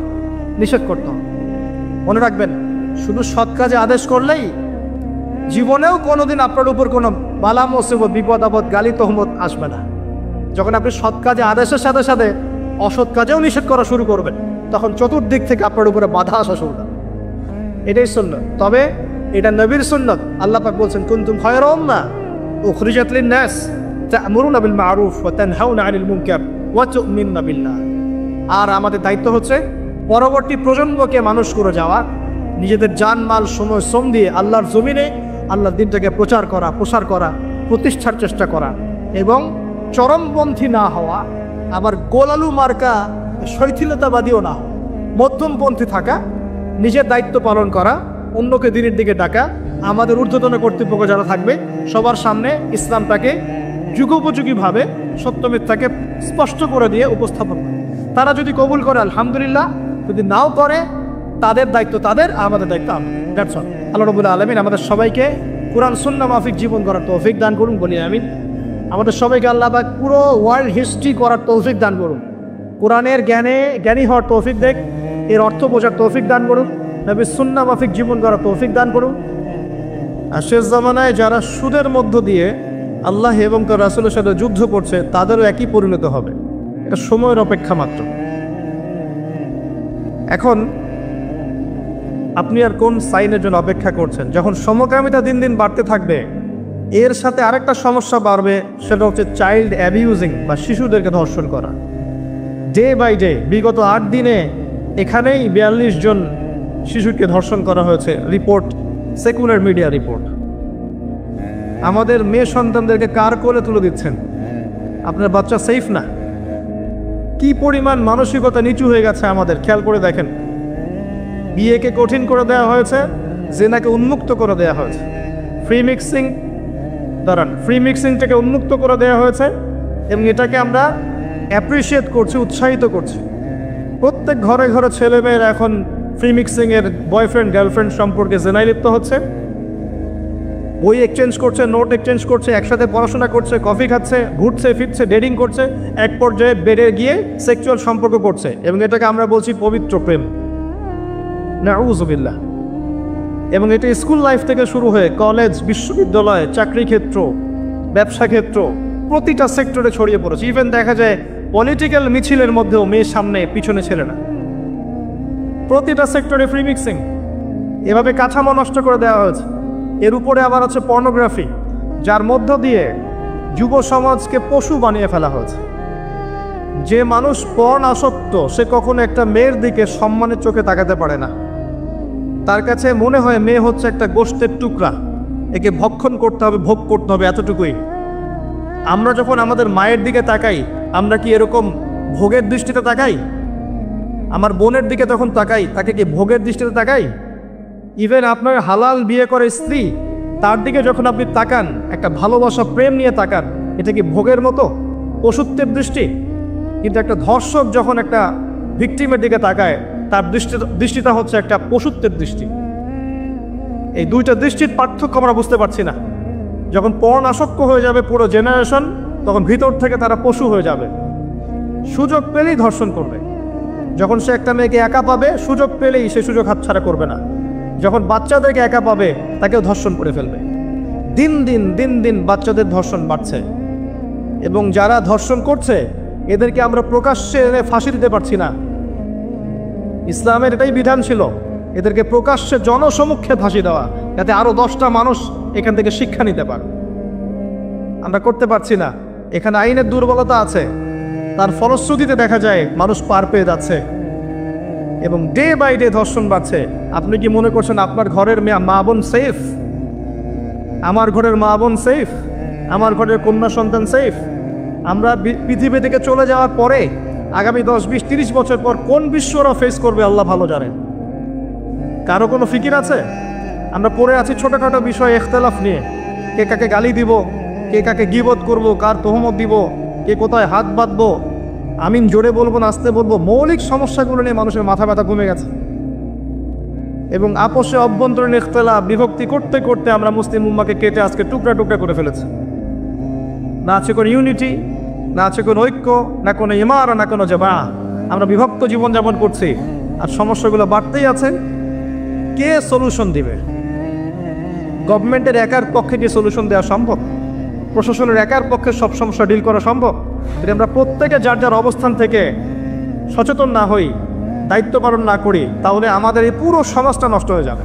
নিষেধ করতে হবে। মনে রাখবেন, শুধু সৎ কাজে আদেশ করলেই জীবনেও কোনোদিন আপনার উপর কোনো বালা মুসিবত, বিপদ আপদ, গালি তহমত আসবে না। যখন আপনি সৎ কাজে আদেশের সাথে সাথে অসৎ কাজেও নিষেধ করা শুরু করবেন, তখন চতুর্দিক থেকে আপনার উপরে বাধা আসা শুরু হবে। এটাই সুন্নাত। তবে এটা নবীর সুন্নাত। আল্লাহ পাক বলছেন, কুনতুম খায়রা উম্মাহ উখরিজাত লিন-নাস তা'মুরুনা বিল মা'রুফ ওয়া তানহাউনা আনিল মুনকার ওয়া তু'মিনুনা বিল্লাহ। আর আমাদের দায়িত্ব হচ্ছে পরবর্তী প্রজন্মকে মানুষ করে যাওয়া, নিজেদের জান মাল সময় শ্রম দিয়ে আল্লাহর জমিনে আল্লাহর দিনটাকে প্রচার করা, প্রসার করা, প্রতিষ্ঠার চেষ্টা করা এবং চরমপন্থী না হওয়া, আবার গোলালু মার্কা শৈথিলতাবাদীও না হওয়া, মধ্যমপন্থী থাকা, নিজের দায়িত্ব পালন করা, অন্যকে দিনের দিকে ডাকা। আমাদের ঊর্ধ্বতন কর্তৃপক্ষ যারা থাকবে সবার সামনে ইসলামটাকে যুগোপযোগীভাবে সত্য মিথ্যাকে স্পষ্ট করে দিয়ে উপস্থাপন করে। তারা যদি কবুল করে আলহামদুলিল্লাহ, যদি নাও করে তাদের দায়িত্ব তাদের, আমাদের দায়িত্ব আমাদের। That's all. আল্লাহ রাব্বুল আলামিন আমাদের সবাইকে কুরআন সুন্নাহ মাফিক জীবন করার তৌফিক দান করুন, বলি আমিন। আমাদের সবাইকে আল্লাহ পাক পুরো ওয়ার্ল্ড হিস্ট্রি করার তৌফিক দান করুন। কোরআনের জ্ঞানী হওয়ার তৌফিক দেখ, এর অর্থ বোঝার তৌফিক দান করুন, নবীর সুন্নাহ মাফিক জীবন করার তৌফিক দান করুন। আর শেষ জামানায় যারা সুদের মধ্য দিয়ে আল্লাহ এবং তার রাসূলের সাথে যুদ্ধ করছে, তাদেরও একই পরিণত হবে। এটা সময়ের অপেক্ষা মাত্র। এখন আপনি আর কোন সাইনের জন্য অপেক্ষা করছেন? যখন সমকামিতা দিন দিন বাড়তে থাকবে, এর সাথে আরেকটা সমস্যা বাড়বে, সেটা হচ্ছে চাইল্ড অ্যাবিউজিং বা শিশুদেরকে ধর্ষণ করা। ডে বাই ডে বিগত 8 দিনে এখানেই 42 জন শিশুকে ধর্ষণ করা হয়েছে, রিপোর্ট, সেকুলার মিডিয়া রিপোর্ট। আমাদের মেয়ে সন্তানদেরকে কার কোলে তুলে দিচ্ছেন? আপনার বাচ্চা সেফ না? কি পরিমাণ মানসিকতা নিচু হয়ে গেছে আমাদের, খেয়াল করে দেখেন। বিয়েকে কঠিন করে দেওয়া হয়েছে, জেনাকে উন্মুক্ত করে দেওয়া হয়েছে, ফ্রি মিক্সিংটাকে উন্মুক্ত করে দেওয়া হয়েছে, এবং এটাকে আমরা অ্যাপ্রিসিয়েট করছি, উৎসাহিত করছি। প্রত্যেক ঘরে ঘরে ছেলেমেয়েরা এখন ফ্রি মিক্সিংয়ের বয়ফ্রেন্ড গার্লফ্রেন্ড সম্পর্কে জেনায় লিপ্ত হচ্ছে, বই এক্সচেঞ্জ করছে, নোট এক্সচেঞ্জ করছে, একসাথে পড়াশোনা করছে, কফি খাচ্ছে, ঘুরছে ফিরছে, ডেটিং করছে, এক পর্যায়ে বেডে গিয়ে সেক্সুয়াল সম্পর্ক করছে, এবং এটাকে আমরা বলছি পবিত্র প্রেম। নাউযুবিল্লাহ। এবং এটা স্কুল লাইফ থেকে শুরু হয়ে কলেজ, বিশ্ববিদ্যালয়, চাকরি ক্ষেত্র, ব্যবসা ক্ষেত্র, প্রতিটা সেক্টরে ছড়িয়ে পড়েছে। ইভেন দেখা যায় পলিটিক্যাল মিছিলের মধ্যেও মেয়ের সামনে পিছনে ছেলে না। প্রতিটা সেক্টরে ফ্রি মিক্সিং, এভাবে কাঠামো নষ্ট করে দেওয়া হয়েছে। এর উপরে আবার আছে পর্নোগ্রাফি, যার মধ্য দিয়ে যুব সমাজকে পশু বানিয়ে ফেলা হয়েছে। যে মানুষ পর্ন আসক্ত, সে কখনো একটা মেয়ের দিকে সম্মানের চোখে তাকাতে পারে না। তার কাছে মনে হয় মেয়ে হচ্ছে একটা গোশতের টুকরা, একে ভক্ষণ করতে হবে, ভোগ করতে হবে, এতটুকুই। আমরা যখন আমাদের মায়ের দিকে তাকাই, আমরা কি এরকম ভোগের দৃষ্টিতে তাকাই? আমার বোনের দিকে তখন তাকাই, তাকে কি ভোগের দৃষ্টিতে তাকাই? ইভেন আপনার হালাল বিয়ে করে স্ত্রী, তার দিকে যখন আপনি তাকান, একটা ভালোবাসা প্রেম নিয়ে তাকান, এটা কি ভোগের মতো, পশুত্বের দৃষ্টি? কিন্তু একটা ধর্ষক যখন একটা ভিকটিমের দিকে তাকায়, তার দৃষ্টিটা হচ্ছে একটা পশুত্বের দৃষ্টি। এই দুইটা দৃষ্টির পার্থক্য আমরা বুঝতে পারছি না। যখন পর্ন আসক্ত হয়ে যাবে পুরো জেনারেশন, তখন ভিতর থেকে তারা পশু হয়ে যাবে, সুযোগ পেলেই ধর্ষণ করবে। যখন সে একটা মেয়েকে একা পাবে, সুযোগ পেলেই সে সুযোগ হাতছাড়া করবে না। যখন বাচ্চাদেরকে একা পাবে, তাকেও ধর্ষণ করে ফেলবে। দিন দিন বাচ্চাদের ধর্ষণ বাড়ছে, এবং যারা ধর্ষণ করছে এদেরকে আমরা প্রকাশ্যে ফাঁসি দিতে পারছি না। ইসলামের এটাই বিধান ছিল, এদেরকে প্রকাশ্যে জনসমক্ষে ফাঁসি দেওয়া, যাতে আরো 10টা মানুষ এখান থেকে শিক্ষা নিতে পারে। আমরা করতে পারছি না। এখানে আইনের দুর্বলতা আছে, তার ফলশ্রুতিতে দেখা যায় মানুষ পার পেয়ে যাচ্ছে, এবং ডে বাই ডে ধর্ষণ বাড়ছে। আপনি কি মনে করছেন আপনার ঘরের মা বোন সেফ? আমার ঘরের মা বোন সেফ? আমার ঘরের কন্যা সন্তান সেফ? আমরা পৃথিবী থেকে চলে যাওয়ার পরে আগামী 10, 20, 30 বছর পর কোন বিশ্ব ওরা ফেস করবে আল্লাহ ভালো জানেন। কারো কোনো ফিকির আছে? আমরা পড়ে আছি ছোটোখাটো বিষয়ে ইখতিলাফ নিয়ে, কে কাকে গালি দিব, কে কাকে গীবত করব, কার তহমত দিব, কে কোথায় হাত বাঁধবো, আমিন জোরে বলবো না আস্তে বলবো, মৌলিক সমস্যাগুলো নিয়ে মানুষের মাথা ব্যথা কমে গেছে। এবং আপোষে অভ্যন্তরীণ ইখতিলাফ, বিভক্তি করতে করতে আমরা মুসলিম উম্মাকে কেটে আজকে টুকরা টুকরা করে ফেলেছি। না আছে কোনো ইউনিটি, না আছে কোনো ঐক্য, না কোনো ইমারা, না কোনো জামা। আমরা বিভক্ত জীবনযাপন করছি, আর সমস্যাগুলো বাড়তেই আছে। কে সলিউশন দিবে? গভর্নমেন্টের একার পক্ষে কি সলিউশন দেওয়া সম্ভব? প্রশাসনের একার পক্ষে সব সমস্যা ডিল করা সম্ভব? যদি আমরা প্রত্যেকে যার যার অবস্থান থেকে সচেতন না হই, দায়িত্ব পালন না করি, তাহলে আমাদের এই পুরো সমাজটা নষ্ট হয়ে যাবে।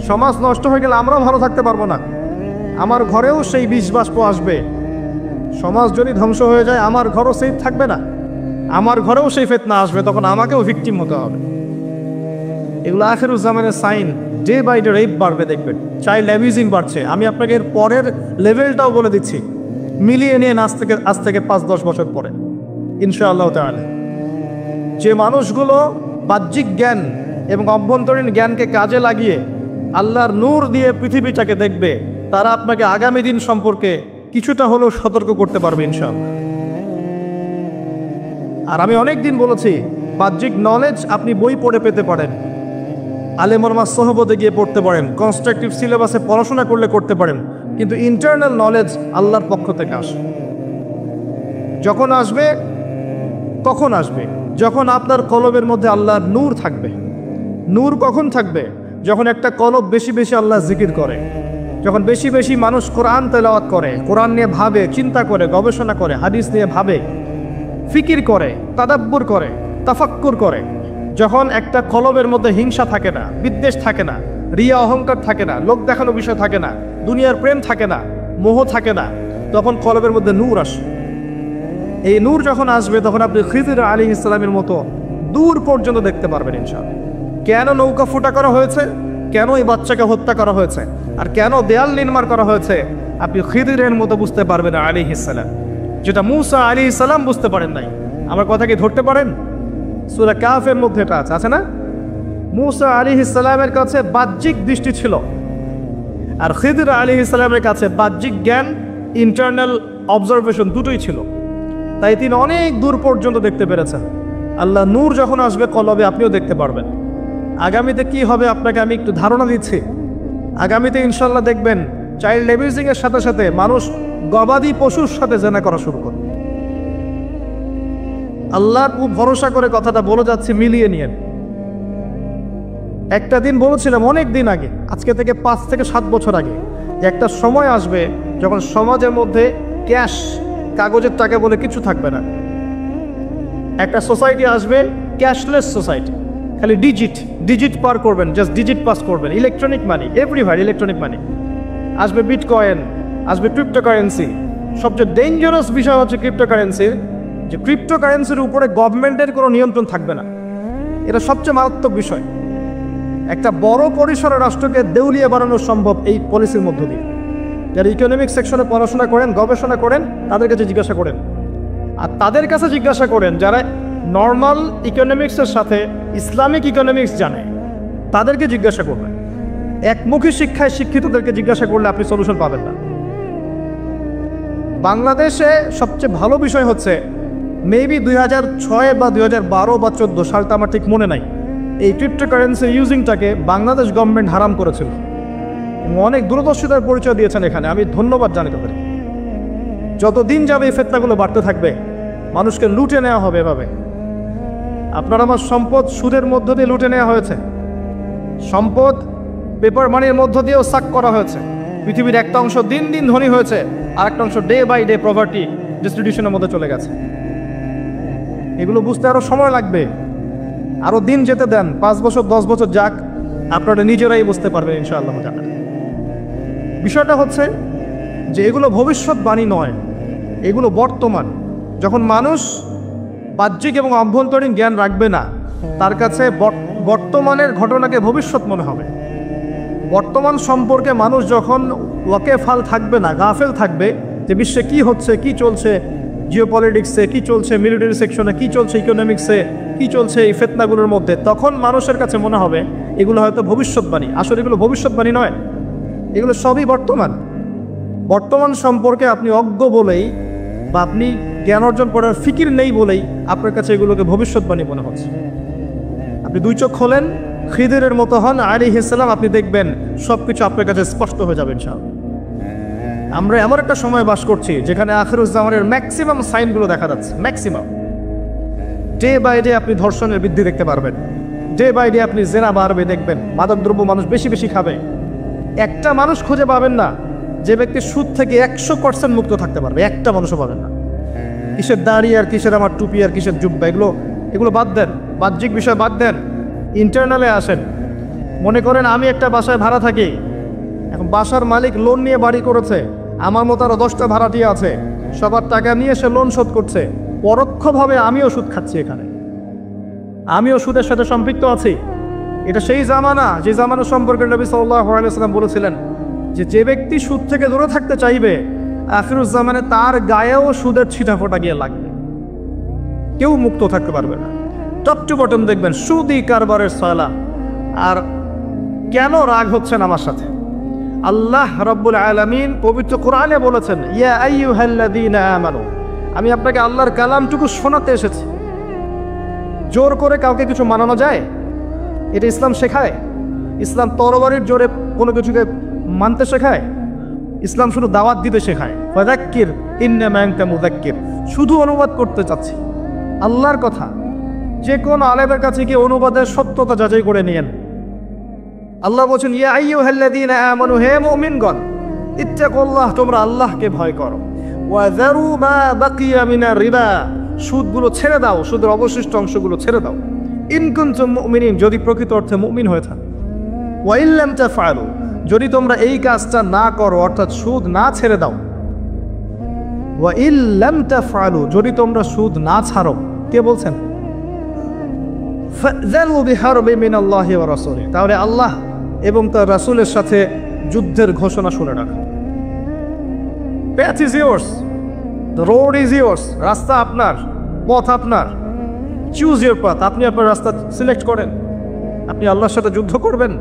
সমাজ নষ্ট হয়ে গেলে আমরাও ভালো থাকতে পারবো না, আমার ঘরেও সেই বিষ বাষ্প আসবে। সমাজ যদি ধ্বংস হয়ে যায়, আমার ঘরও সেফ থাকবে না, আমার ঘরেও সেই ফিতনা আসবে, তখন আমাকেও ভিকটিম হতে হবে। এগুলো আখিরুজ্জামানের sign. Day by day rape বাড়বে, দেখবেন চাইল্ড অ্যাবিউজিং বাড়ছে। আমি আপনাকে এর পরের লেভেলটাও বলে দিচ্ছি, মিলিয়ে নিয়ে আজ থেকে 5-10 বছর পরে ইনশাআল্লাহ তাআলা। যে মানুষগুলো বাহ্যিক জ্ঞান এবং অভ্যন্তরীণ জ্ঞানকে কাজে লাগিয়ে আল্লাহর নূর দিয়ে পৃথিবীটাকে দেখবে, তারা আপনাকে আগামী দিন সম্পর্কে কিছুটা হলেও সতর্ক করতে পারবে ইনশাআল্লাহ। আর আমি অনেক দিন বলেছি, বাহ্যিক নলেজ আপনি বই পড়ে পেতে পারেন, আলেম ওলামার সোহবতে গিয়ে পড়তে পারেন, কনস্ট্রাকটিভ সিলেবাসে পড়াশোনা করলে করতে পারেন, কিন্তু ইন্টারনাল নলেজ আল্লাহর পক্ষ থেকে আসে। যখন আসবে, কখন আসবে? যখন আপনার কলবের মধ্যে আল্লাহর নূর থাকবে। নূর কখন থাকবে? যখন একটা কলব বেশি বেশি আল্লাহ জিকির করে, যখন বেশি বেশি মানুষ কোরআন তেলাওয়াত করে, কোরআন নিয়ে ভাবে, চিন্তা করে, গবেষণা করে, হাদিস নিয়ে ভাবে, ফিকির করে, তাদাব্বুর করে, তাফাক্কুর করে, যখন একটা কলবের মধ্যে হিংসা থাকে না, বিদ্বেষ থাকে না, রিয়া অহংকার থাকে না, লোক দেখানো বিষয় থাকে না, দুনিয়ার প্রেম থাকে না, মোহ থাকে না, তখন কলবের মধ্যে নূর আসে। এই নূর যখন আসবে তখন আপনি খিজির আলাইহিস সালামের মতো দূর পর্যন্ত দেখতে পারবেন ইনশাআল্লাহ। কেন নৌকা ফুটা করা হয়েছে, কেন এই বাচ্চাকে হত্যা করা হয়েছে, আর কেন দেয়াল নির্মাণ করা হয়েছে, আপনি খিদিরের মতো বুঝতে পারবেন আলাইহিস সালাম, যেটা মূসা আলাইহিস সালাম বুঝতে পারেন নাই। আমার কথা কি ধরতে পারেন? সূরা কাফের মধ্যে এটা আছে না? মূসা আলাইহিস সালামের কাছে বাহ্যিক দৃষ্টি ছিল, আর খিদির আলাইহিস সালামের কাছে বাহ্যিক জ্ঞান, ইন্টারনাল অবজারভেশন দুটোই ছিল। তাই তিনি অনেক দূর পর্যন্ত দেখতে পেরেছেন। আল্লাহ নূর যখন আসবে কলবে আপনিও দেখতে পারবেন। আগামীতে কি হবে আপনাকে আমি একটু ধারণা দিচ্ছি। আগামীতে ইনশাল্লাহ দেখবেন চাইল্ড অ্যাবিউজিং এর সাথে সাথে মানুষ গবাদি পশুর সাথে জেনা করা শুরু করবে। আল্লাহর খুব ভরসা করে কথাটা বলে যাচ্ছি, মিলিয়ে নিয়েন। একটা দিন বলেছিলাম অনেক দিন আগে, আজকে থেকে 5 থেকে 7 বছর আগে, যে একটা সময় আসবে যখন সমাজের মধ্যে ক্যাশ, কাগজের টাকা বলে কিছু থাকবে না। একটা সোসাইটি আসবে ক্যাশলেস সোসাইটি, খালি ডিজিট পার করবেন, জাস্ট ডিজিট পাস করবেন, ইলেকট্রনিক মানি, এভরিভার ইলেকট্রনিক মানি। আসবে বিটকয়েন, আসবে ক্রিপ্টোকারেন্সি। সবচেয়ে ডেঞ্জারাস বিষয় হচ্ছে ক্রিপ্টোকারেন্সির, যে ক্রিপ্টোকারেন্সির উপরে গভর্নমেন্টের কোনো নিয়ন্ত্রণ থাকবে না। এটা সবচেয়ে মারাত্মক বিষয়। একটা বড় পরিসরের রাষ্ট্রকে দেউলিয়া বানানো সম্ভব এই পলিসির মধ্য দিয়ে। যারা ইকোনমিক সেকশনে পড়াশোনা করেন, গবেষণা করেন, তাদের কাছে জিজ্ঞাসা করেন। আর তাদের কাছে জিজ্ঞাসা করেন যারা নর্মাল ইকোনমিক্সের সাথে ইসলামিক ইকোনমিক্স জানে, তাদেরকে জিজ্ঞাসা করবেন। একমুখী শিক্ষায় শিক্ষিতদেরকে জিজ্ঞাসা করলে আপনি সলিউশন পাবেন না। বাংলাদেশে সবচেয়ে ভালো বিষয় হচ্ছে মেবি 2006 বা 2012 বা 14 সালটা আমার ঠিক মনে নাই, এই ক্রিপ্টোকারেন্সি ইউজিংটাকে বাংলাদেশ গভর্নমেন্ট হারাম করেছিল। অনেক দূরদর্শিতার পরিচয় দিয়েছেন এখানে, আমি ধন্যবাদ জানি তাদের। যতদিন যাবে এই ফেতনাগুলো বাড়তে থাকবে, মানুষকে লুটে নেওয়া হবে এভাবে। আপনার আমার সম্পদ সুদের মধ্য দিয়ে লুটে নেওয়া হয়েছে, সম্পদ পেপার মানির মধ্য দিয়েও সাক করা হয়েছে। পৃথিবীর একটা অংশ দিন দিন ধনী হয়েছে, আর একটা অংশ ডে বাই ডে পভার্টি ডিস্ট্রিবিউশনের মধ্যে চলে গেছে। এগুলো বুঝতে আরো সময় লাগবে, আরো দিন যেতে দেন, 5 বছর 10 বছর যাক, আপনারা নিজেরাই বুঝতে পারবেন ইনশাআল্লাহ। বিষয়টা হচ্ছে যে এগুলো ভবিষ্যৎবাণী নয়, এগুলো বর্তমান। যখন মানুষ বাহ্যিক এবং অভ্যন্তরীণ জ্ঞান রাখবে না, তার কাছে বর্তমানের ঘটনাকে ভবিষ্যৎ মনে হবে। বর্তমান সম্পর্কে মানুষ যখন ওয়াকেফাল থাকবে না, গাফেল থাকবে যে বিশ্বে কি হচ্ছে, কি চলছে, জিওপলিটিক্সে কি চলছে, মিলিটারি সেকশনে কি চলছে, ইকোনমিক্সে কি চলছে, এই ফেতনাগুলোর মধ্যে, তখন মানুষের কাছে মনে হবে এগুলো হয়তো ভবিষ্যৎবাণী। আসলে এগুলো ভবিষ্যৎবাণী নয়, এগুলো সবই বর্তমান। বর্তমান সম্পর্কে আপনি অজ্ঞ বলেই বা আপনি জ্ঞান অর্জন করার ফিকির নেই বলেই আপনার কাছে এগুলোকে ভবিষ্যৎবাণী মনে হচ্ছে। আপনি 2 চোখ খোলেন, খিদিরের মতো হন আলাইহিস সালাম, আপনি দেখবেন সবকিছু আপনার কাছে স্পষ্ট হয়ে যাবে ইনশাআল্লাহ। আমরা এমন একটা সময় বাস করছি যেখানে আখিরুজ্জামানের ম্যাক্সিমাম সাইনগুলো দেখা যাচ্ছে। ম্যাক্সিমাম ডে বাই ডে আপনি ধর্ষণের বৃদ্ধি দেখতে পারবেন, ডে বাই ডে আপনি জেনা বাড়বে দেখবেন, মাদকদ্রব্য মানুষ বেশি বেশি খাবে। একটা মানুষ খুঁজে পাবেন না যে ব্যক্তি সুদ থেকে 100% মুক্ত থাকতে পারবে, একটা মানুষও পাবেন না। কিসের দাড়ি আর কিসের আমার টুপি আর কিসের জুব্বা, এগুলো বাদ দেন, বাহ্যিক বিষয় বাদ দেন, ইন্টারনালে আসেন। মনে করেন আমি একটা বাসায় ভাড়া থাকি, এখন বাসার মালিক লোন নিয়ে বাড়ি করেছে, আমার মতো আরো 10টা ভাড়াটিয়া আছে, সবার টাকা নিয়ে সে লোন শোধ করছে। পরোক্ষভাবে আমিও সুদ খাচ্ছি, এখানে আমিও সুদের সাথে সম্পৃক্ত আছি। এটা সেই জামানা যে জামানা সম্পর্কে নবী সাল্লাল্লাহু আলাইহি ওয়াসাল্লাম বলেছিলেন যে ব্যক্তি সুদ থেকে দূরে থাকতে চাইবে, আখিরুজ্জামানে তার গায়েও সুদের ছিটাফোঁটা গিয়ে লাগবে, কেউ মুক্ত থাকতে পারবে না। টপ টু বটম দেখবেন সুদি কারবারের সালা। আর কেন রাগ হচ্ছেন আমার সাথে? আল্লাহ রাব্বুল আলামিন পবিত্র কোরআনে বলেছেন, ইয়া আইয়ুহাল্লাযীনা আমানু, আমি আপনাকে আল্লাহর কালামটুকু শোনাতে এসেছি। জোর করে কাউকে কিছু মানানো যায়? এটা ইসলাম শেখায়? ইসলাম তরবারির জোরে কোনো কিছুকে মানতে শেখায়? ইসলাম শুধু দাওয়াত দিতে শেখায়। ফাযাক্কির ইন্নামা আনতা মুযাক্কির, শুধু অনুবাদ করতে চাচ্ছি আল্লাহর কথা। যে কোন আলেমের কাছে গিয়ে অনুবাদের সত্যতা যাচাই করে নিয়েন। আল্লাহ বলছেন, ইয়া আইয়ুহাল্লাযীনা আমানু, হে মুমিনগণ, ইত্তাকুল্লাহ, তোমরা আল্লাহকে ভয় করো। ওয়া যারু মা বাকিয়া মিনার রিবা, সুদগুলো ছেড়ে দাও, সুদের অবশিষ্ট অংশগুলো ছেড়ে দাও। ইন কুনতুম মুমিনিন, যদি প্রকৃত অর্থে মুমিন হয়ে থাকো। ওয়া ইন লাম তাফআলু, যদি তোমরা এই কাজটা না করো, অর্থাৎ সুদ না ছেড়ে দাও। ওয়া ইন লাম তাফআলু, যদি তোমরা সুদ না ছাড়ো। কে বলছেন? ফাযালু বিহারবিন মিনাল্লাহি ওয়া রাসূলিহি, তাহলে আল্লাহ এবং তার রাসূলের সাথে যুদ্ধের ঘোষণা শুনে রাখো। Path is yours, the road is yours, রাস্তা আপনার, পথ আপনার। চুজ ইউর পাথ, আপনি আপনার রাস্তা সিলেক্ট করেন। আপনি আল্লাহর সাথে যুদ্ধ করবেন,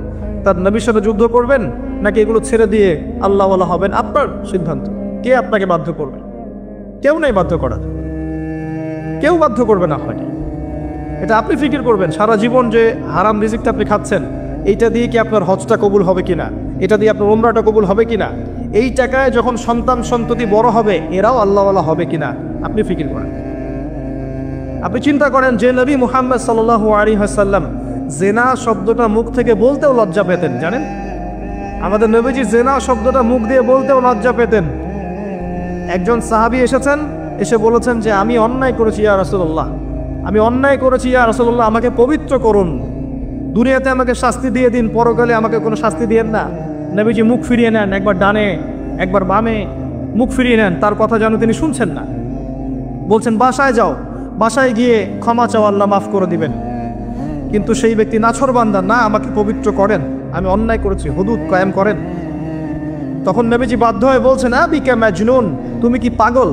তার নবীর সাথে যুদ্ধ করবেন, নাকি এগুলো ছেড়ে দিয়ে আল্লাহওয়ালা হবেন, আপনার সিদ্ধান্ত। কে আপনাকে বাধ্য করবে? কেউ নেই বাধ্য করার, কেউ বাধ্য করবে না আপনাকে। এটা আপনি ফিকির করবেন সারা জীবন যে হারাম রিজিকটা আপনি খাচ্ছেন, এইটা দিয়ে কি আপনার হজটা কবুল হবে কিনা, এটা দিয়ে আপনার উমরাটা কবুল হবে কিনা, এই টাকায় যখন সন্তান সন্ততি বড় হবে এরাও আল্লাহওয়ালা হবে কিনা, আপনি ফিকির করেন। আপনি চিন্তা করেন যে নবী মুহাম্মদ সাল্লাল্লাহু আলাইহি ওয়াসাল্লাম জেনা শব্দটা মুখ থেকে বলতেও লজ্জা পেতেন, জানেন? আমাদের নবীজি জেনা শব্দটা মুখ দিয়ে বলতেও লজ্জা পেতেন। একজন সাহাবী এসেছেন, এসে বলেছেন যে আমি অন্যায় করেছি ইয়া রাসূলুল্লাহ, আমি অন্যায় করেছি ইয়া রাসূলুল্লাহ, আমাকে পবিত্র করুন, দুনিয়াতে আমাকে শাস্তি দিয়ে দিন, পরকালে আমাকে কোনো শাস্তি দিয়েন না। নবীজি মুখ ফিরিয়ে নেন, একবার ডানে একবার বামে মুখ ফিরিয়ে নেন, তার কথা যেন তিনি শুনছেন না। বলছেন বাসায় যাও, বাসায় গিয়ে ক্ষমা চাও, আল্লাহ মাফ করে দিবেন। কিন্তু সেই ব্যক্তি নাছরবান্দা, না আমাকে পবিত্র করেন, আমি অন্যায় করেছি, হুদুদ কায়েম করেন। তখন নবীজি বাধ্য হয়ে বলছেন আবিকা মাজনুন, তুমি কি পাগল?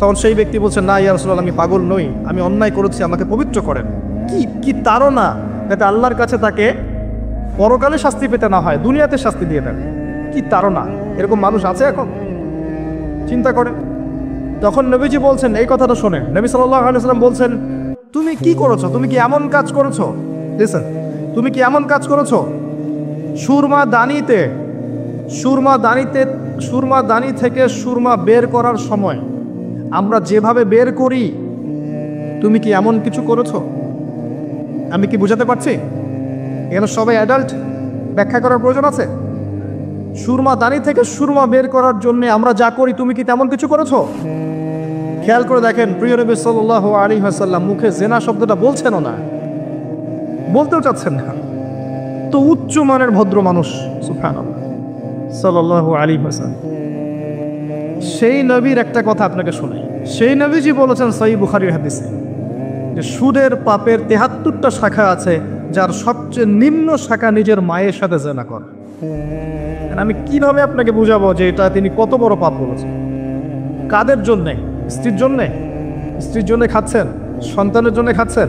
তখন সেই ব্যক্তি বলছে না ইয়া রাসূলুল্লাহ, আমি পাগল নই, আমি অন্যায় করেছি, আমাকে পবিত্র করেন। কি তাড়না, যাতে আল্লাহর কাছে তাকে পরকালে শাস্তি পেতে না হয়, দুনিয়াতে শাস্তি দিয়ে দেন। কি তাড়না! এরকম মানুষ আছে এখন? চিন্তা করেন। তখন নবীজি বলছেন, এই কথাটা শোনেন, নবী সাল্লাল্লাহু আলাইহি ওয়াসাল্লাম বলছেন তুমি কি করেছো, তুমি কি এমন কাজ করেছো, লিসেন, তুমি কি এমন কাজ করেছো, সুরমা দানি থেকে সুরমা বের করার সময় আমরা যেভাবে বের করি, তুমি কি এমন কিছু করেছো? আমি কি বুঝাতে পারছি? এখানে সবাই অ্যাডাল্ট, ব্যাখ্যা করার প্রয়োজন আছে? সুরমা দানি থেকে সুরমা বের করার জন্য আমরা যা করি, তুমি কি তেমন কিছু করেছো? খেয়াল করে দেখেন, প্রিয় নবী সাল্লাল্লাহু আলাইহি ওয়াসাল্লাম মুখে জেনা শব্দটা বলছেনও না, বলতেও চাচ্ছেন না। তো উচ্চ মানের ভদ্র মানুষ সুবহানাল্লাহ সাল্লাল্লাহু আলাইহি ওয়াসাল্লাম। সেই নবীর একটা কথা আপনাকে শোনাই। সেই নবীজি বলেছেন সহিহ বুখারীর হাদিসে যে সুদের পাপের ৭৩টা শাখা আছে, যার সবচেয়ে নিম্ন শাখা নিজের মায়ের সাথে জেনা করা। আমি কিভাবে আপনাকে বুঝাবো যে এটা তিনি কত বড় পাপ বলেছেন? কাদের জন্যে? স্ত্রীর জন্যে? স্ত্রীর জন্য খাচ্ছেন, সন্তানের জন্য খাচ্ছেন,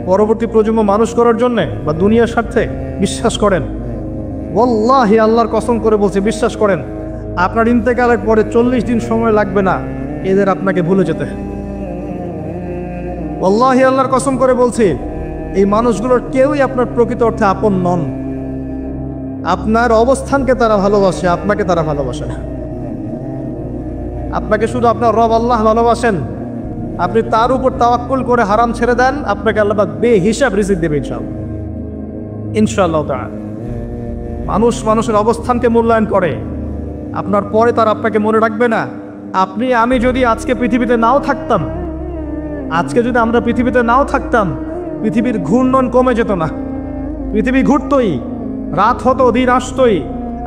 পরবর্তী প্রজন্ম মানুষ করার জন্যে, বা দুনিয়ার স্বার্থে? বিশ্বাস করেন, ওয়াল্লাহি আল্লাহর কসম করে বলছি, বিশ্বাস করেন, আপনার ইন্তেকালের পরে 40 দিন সময় লাগবে না এদের আপনাকে ভুলে যেতে। ওয়াল্লাহি আল্লাহর কসম করে বলছি, এই মানুষগুলোর কেউই আপনার প্রকৃত অর্থে আপন নন। আপনার অবস্থানকে তারা ভালোবাসে, আপনাকে তারা ভালোবাসে না। আপনাকে শুধু আপনার রব আল্লাহ ভালোবাসেন, আপনি তার উপর তাওয়াক্কুল করে হারাম ছেড়ে দেন, আপনাকে আল্লাহ বেহিসাব রিজিক দেবে ইনশাআল্লাহ, ইনশাআল্লাহ তাআলা। মানুষের অবস্থানকে মূল্যায়ন করে, আপনার পরে তার আপনাকে মনে রাখবে না। আমি যদি আজকে পৃথিবীতে নাও থাকতাম, আমরা পৃথিবীতে নাও থাকতাম, পৃথিবীর ঘূর্ণন কমে যেত না, পৃথিবী ঘুরতই, রাত হতো, দিন আসতোই,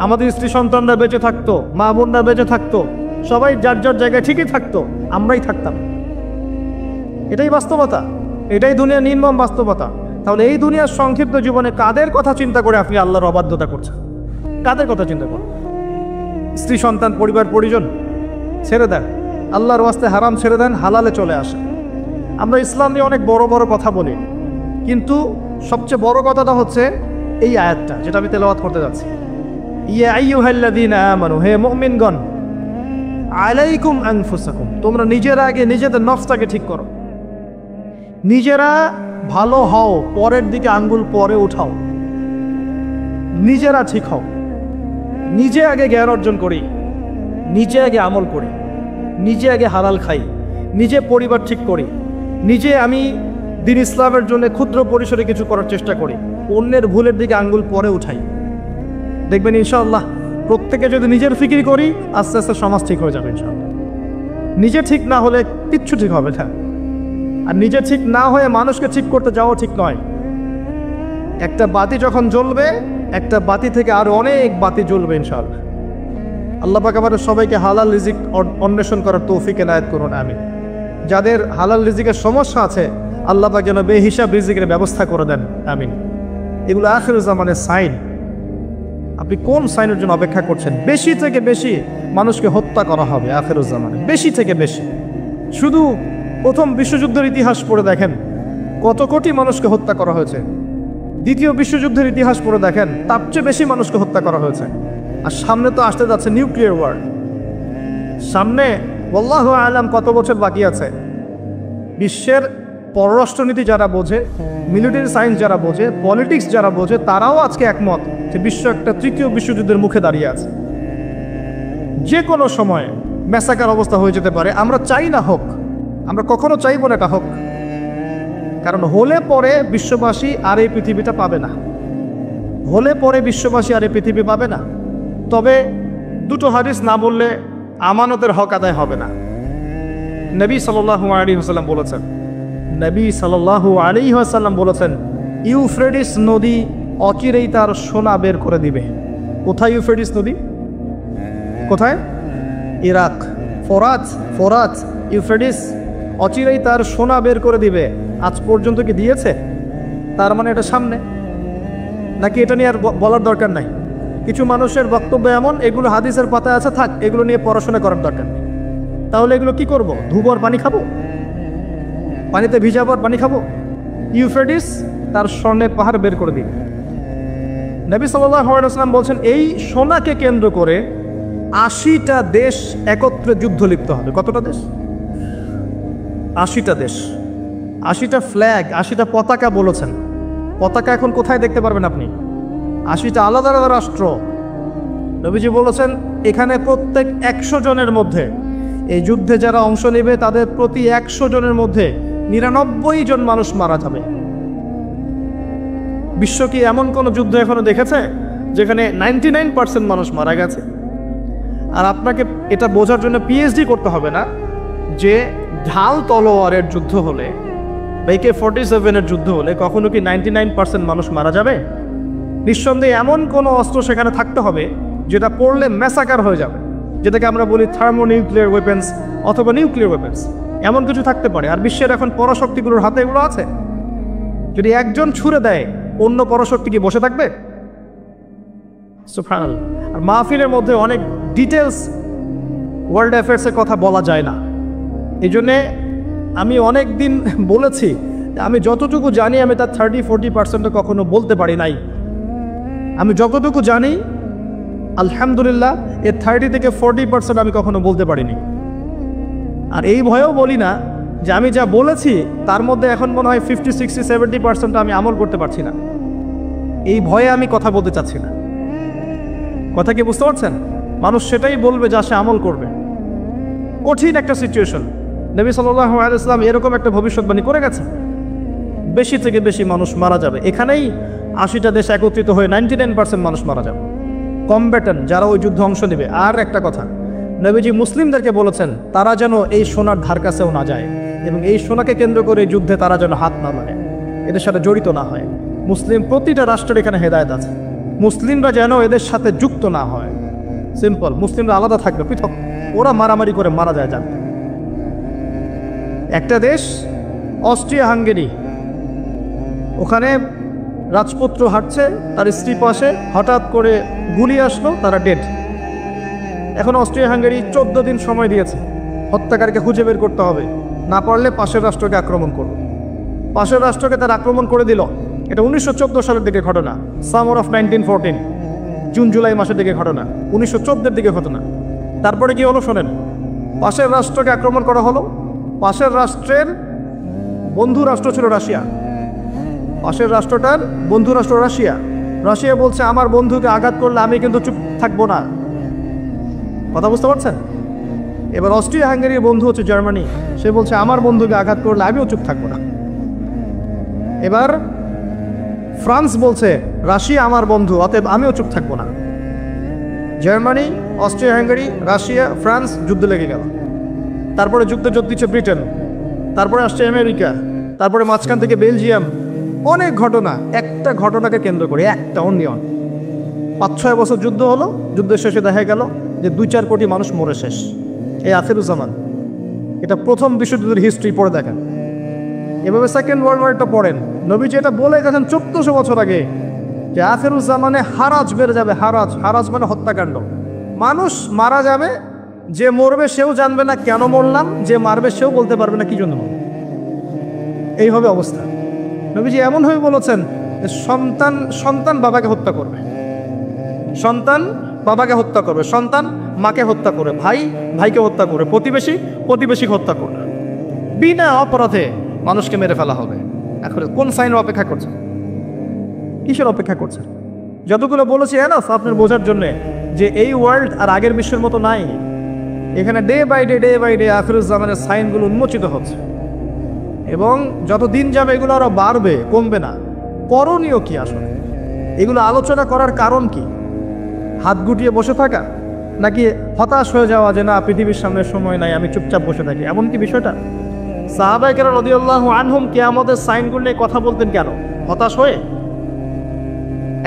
আমাদের স্ত্রী সন্তানরা বেঁচে থাকতো, মা বোনরা বেঁচে থাকতো, সবাই যার যার জায়গায় ঠিকই থাকতো, আমরাই থাকতাম। এটাই বাস্তবতা, এটাই দুনিয়ার নির্মম বাস্তবতা। তাহলে এই দুনিয়ার সংক্ষিপ্ত জীবনে কাদের কথা চিন্তা করে আপনি আল্লাহর অবাধ্যতা করছেন? কাদের কথা চিন্তা করেন? স্ত্রী সন্তান পরিবার পরিজন ছেড়ে দেন, আল্লাহর ওয়াস্তে হারাম ছেড়ে দেন, হালালে চলে আসেন। আমরা ইসলাম নিয়ে অনেক বড় বড় কথা বলি, কিন্তু সবচেয়ে বড় কথাটা হচ্ছে এই আয়াতটা, যেটা আমি তেলাওয়াত করতে যাচ্ছি। ইয়া আইয়ুহাল্লাযীনা আমানু, হে মুমিনগণ, আলাইকুম আনফুসাকুম, তোমরা নিজেরা আগে নিজেদের নফসটাকে ঠিক করো, নিজেরা ভালো হও, পরের দিকে আঙ্গুল পরে উঠাও, নিজেরা ঠিক হও। নিজে আগে জ্ঞান অর্জন করি, নিজে আগে আমল করি, নিজে আগে হালাল খাই, নিজে পরিবার ঠিক করি, নিজে আমি দ্বীন ইসলামের জন্য ক্ষুদ্র পরিসরে কিছু করার চেষ্টা করি, অন্যের ভুলের দিকে আঙ্গুল পরে উঠাই। দেখবেন ইনশাআল্লাহ প্রত্যেকে যদি নিজের ফিকির করি, আস্তে আস্তে সমাজ ঠিক হয়ে যাবে ইনশাআল্লাহ। নিজে ঠিক না হলে কিচ্ছু ঠিক হবে না। আর নিজে ঠিক না হয়ে মানুষকে ঠিক করতে যাওয়া ঠিক নয়। একটা বাতি যখন জ্বলবে, একটা বাতি থেকে আরো অনেক বাতি জ্বলবে ইনশাআল্লাহ। আল্লাহ পাক আমাদের সবাইকে হালাল রিজিক অন্বেষণ করার তৌফিক এনায়েত করুন, আমিন। যাদের হালাল রিজিকের সমস্যা আছে আল্লাহ পাক যেন বেহিসাব রিজিকের ব্যবস্থা করে দেন, আমিন। এগুলো আখির জামানের সাইন। আপনি কোন সাইনের জন্য অপেক্ষা করছেন? বেশি থেকে বেশি মানুষকে হত্যা করা হবে আখির জামানে, বেশি থেকে বেশি। শুধু প্রথম বিশ্বযুদ্ধের ইতিহাস পড়ে দেখেন কত কোটি মানুষকে হত্যা করা হয়েছে। দ্বিতীয় বিশ্বযুদ্ধের ইতিহাস পড়ে দেখেন তার চেয়ে বেশি মানুষকে হত্যা করা হয়েছে। আর সামনে তো আসতে যাচ্ছে নিউক্লিয়ার ওয়ার। সামনে আল্লাহু আলাম কত বছর বাকি আছে। বিশ্বের পররাষ্ট্রনীতি যারা বোঝে, মিলিটারি সায়েন্স যারা বোঝে, পলিটিক্স যারা বোঝে, তারাও আজকে একমত যে বিশ্ব একটা তৃতীয় বিশ্বযুদ্ধের মুখে দাঁড়িয়ে আছে। যে কোনো সময় ম্যাসাকার অবস্থা হয়ে যেতে পারে। আমরা চাই না হোক, আমরা কখনো চাইব না এটা হোক, কারণ হলে পরে বিশ্ববাসী আর এই পৃথিবীটা পাবে না। হলে পরে বিশ্ববাসী আর এই পৃথিবী পাবে না। তবে দুটো হাদিস না বললে আমানতের হক আদায় হবে না। নবী সাল্লাল্লাহু আলাইহি ওয়াসাল্লাম বলেছেন, নবী সাল্লাল্লাহু আলাইহি ওয়াসাল্লাম বলেছেন, ইউফ্রেটিস নদী অচিরেই তার সোনা বের করে দিবে। কোথায় ইউফ্রেটিস নদী? কোথায়? ইরাক। ফোরাত ইউফ্রেটিস অচিরেই তার সোনা বের করে দিবে। আজ পর্যন্ত কি দিয়েছে? তার মানে এটা সামনে, নাকি এটা নিয়ে আর বলার দরকার নাই? কিছু মানুষের বক্তব্য এমন, এগুলো হাদিসের পাতায় আছে, থাক, এগুলো নিয়ে পড়াশোনা করার দরকার নেই। তাহলে এগুলো কি করব? ধুবর পানি খাবো? পানিতে ভিজাবার পানি খাবো? ইউফ্রেটিস তার স্বর্ণের পাহাড় বের করে দিবে। নবী সাল্লাল্লাহু আলাইহি ওয়াসাল্লাম বলছেন, এই সোনাকে কেন্দ্র করে 80টা দেশ একত্রে যুদ্ধ লিপ্ত হবে। কতটা দেশ? 80টা দেশ, 80টা ফ্ল্যাগ, 80টা পতাকা বলেছেন। পতাকা এখন কোথায় দেখতে পারবেন আপনি? 80টা আলাদা আলাদা রাষ্ট্র। নবীজি বলেছেন, এখানে প্রত্যেক 100 জনের মধ্যে, এই যুদ্ধে যারা অংশ নেবে তাদের প্রতি 100 জনের মধ্যে 99 জন মানুষ মারা যাবে। বিশ্ব কি এমন কোনো যুদ্ধ এখনো দেখেছে যেখানে 99% মানুষ মারা গেছে? আর আপনাকে এটা বোঝার জন্য পিএইচডি করতে হবে না যে ঢাল তলোয়ারের যুদ্ধ হলে, AK-47 যুদ্ধ হলে কখনো কি 99% মানুষ মারা যাবে? নিঃসন্দেহে এমন কোনো অস্ত্র সেখানে থাকতে হবে যেটা পড়লে ম্যাসাকার হয়ে যাবে, যেটাকে আমরা বলি থার্মোনিউক্লিয়ার ওয়েপেন্স অথবা নিউক্লিয়ার ওয়েপেন্স। এমন কিছু থাকতে পারে। আর বিশ্বের এখন পরাশক্তিগুলোর হাতে এগুলো আছে। যদি একজন ছুড়ে দেয়, অন্য পরাশক্তি কি বসে থাকবে? সুবহানাল্লাহ। আর মাহফিলের মধ্যে অনেক ডিটেলস ওয়ার্ল্ড অ্যাফেয়ার্সের কথা বলা যায় না। এই জন্যে আমি অনেক দিন বলেছি, আমি যতটুকু জানি আমি তার 30-40% কখনো বলতে পারি নাই। আমি যতটুকু জানি আলহামদুলিল্লাহ এর 30 থেকে 40% আমি কখনো বলতে পারিনি। আর এই ভয়েও বলি না যে আমি যা বলেছি তার মধ্যে এখন মনে হয় 50-60-70% আমি আমল করতে পারছি না। এই ভয়ে আমি কথা বলতে চাচ্ছি না। কথা কি বুঝতে পারছেন? মানুষ সেটাই বলবে যা সে আমল করবে। কঠিন একটা সিচুয়েশন। নবী সাল্লাল্লাহু আলাইহি ওয়াসাল্লাম এরকম একটা ভবিষ্যৎবাণী করে গেছে, বেশি থেকে বেশি মানুষ মারা যাবে। এখানেই 80টা দেশ একত্রিত হয়ে 99% মানুষ মারা যাবে, কমব্যাটেন্ট যারা ওই যুদ্ধে অংশ নেবে। আর একটা কথা, নবীজি মুসলিমদেরকে বলেছেন তারা যেন এই সোনার ধার কাছেও না যায়, এবং এই সোনাকে কেন্দ্র করে এই যুদ্ধে তারা যেন হাত না মানে, এদের সাথে জড়িত না হয়। মুসলিম প্রতিটা রাষ্ট্রের এখানে হেদায়েত আছে। মুসলিমরা যেন এদের সাথে যুক্ত না হয়। সিম্পল, মুসলিমরা আলাদা থাকবে, পৃথক। ওরা মারামারি করে মারা যায় জানবে। একটা দেশ অস্ট্রিয়া হাঙ্গেরি, ওখানে রাজপুত্র হাঁটছে, তার স্ত্রী পাশে, হঠাৎ করে গুলি আসলো, তারা ডেড। এখন অস্ট্রিয়া হাঙ্গেরি 14 দিন সময় দিয়েছে, হত্যাকারীকে খুঁজে বের করতে হবে, না পারলে পাশের রাষ্ট্রকে আক্রমণ করবে। পাশের রাষ্ট্রকে তার আক্রমণ করে দিল। এটা 1914 সালের দিকে ঘটনা, সামার অফ 1914, জুন-জুলাই মাসের দিকে ঘটনা, 1914 দিকে ঘটনা। তারপরে কি হলো শোনেন, পাশের রাষ্ট্রকে আক্রমণ করা হলো। পাশের রাষ্ট্রের বন্ধু রাষ্ট্র ছিল রাশিয়া। পাশের রাষ্ট্রটার বন্ধু রাষ্ট্র রাশিয়া। রাশিয়া বলছে আমার বন্ধুকে আঘাত করলে আমি কিন্তু চুপ থাকবো না। কথা বুঝতে পারছেন? এবার অস্ট্রিয়া হাঙ্গেরির বন্ধু হচ্ছে জার্মানি, সে বলছে আমার বন্ধুকে আঘাত করলে আমিও চুপ থাকবো না। এবার ফ্রান্স বলছে রাশিয়া আমার বন্ধু, অতএব আমিও চুপ থাকবো না। Germany, Austria Hungary, Russia, France যুদ্ধ লেগে গেল। তারপরে যুদ্ধে যোগ দিচ্ছে ব্রিটেন, তারপরে আসছে আমেরিকা, তারপরে মাঝখান থেকে বেলজিয়াম। অনেক ঘটনা, একটা ঘটনাকে কেন্দ্র করে, একটা অনিয়ন। 5-6 বছর যুদ্ধ হলো, যুদ্ধের শেষে দেখা গেল যে 2-4 কোটি মানুষ মরে শেষ। এই আখিরুজ্জামান, এটা প্রথম বিশ্বযুদ্ধের হিস্ট্রি পড়ে দেখেন। এভাবে সেকেন্ড ওয়ার্ল্ড ওয়ারটা পড়েন। নবীজি এটা বলে গেছেন 1400 বছর আগে যে আখিরুজ্জামানে হারাজ বেড়ে যাবে। হারাজ, হারাজ মানে হত্যাকাণ্ড। মানুষ মারা যাবে, যে মরবে সেও জানবে না কেন মরলাম, যে মারবে সেও বলতে পারবে না কি জন্য মরবে। এই হবে অবস্থা। নবীজি এমনভাবে বলেছেন যে সন্তান সন্তান বাবাকে হত্যা করবে, সন্তান বাবাকে হত্যা করবে, সন্তান মাকে হত্যা করে, ভাই ভাইকে হত্যা করে, প্রতিবেশী প্রতিবেশীকে হত্যা করবে। বিনা অপরাধে মানুষকে মেরে ফেলা হবে। এখন কোন সাইনের অপেক্ষা করছেন? কিসের অপেক্ষা করছেন? যতগুলো বলেছি এনাফ আপনার বোঝার জন্যে যে এই ওয়ার্ল্ড আর আগের বিশ্বের মতো নাই। এখানে ডে বাই ডে আখিরুজ্জামানের সাইনগুলো উন্মোচিত হচ্ছে, এবং যত দিন যাবে এগুলো আরো বাড়বে, কমবে না। করণীয় কি আসলে? এগুলো আলোচনা করার কারণ কি? হাত গুটিয়ে বসে থাকা, নাকি হতাশ হয়ে যাওয়া যে না পৃথিবীর সামনে সময় নাই, আমি চুপচাপ বসে থাকি, এমন কি বিষয়টা? সাহাবায়ে কেরাম রাদিয়াল্লাহু আনহুম কিয়ামতের সাইনগুলো নিয়ে কথা বলতেন কেন? হতাশ হয়ে?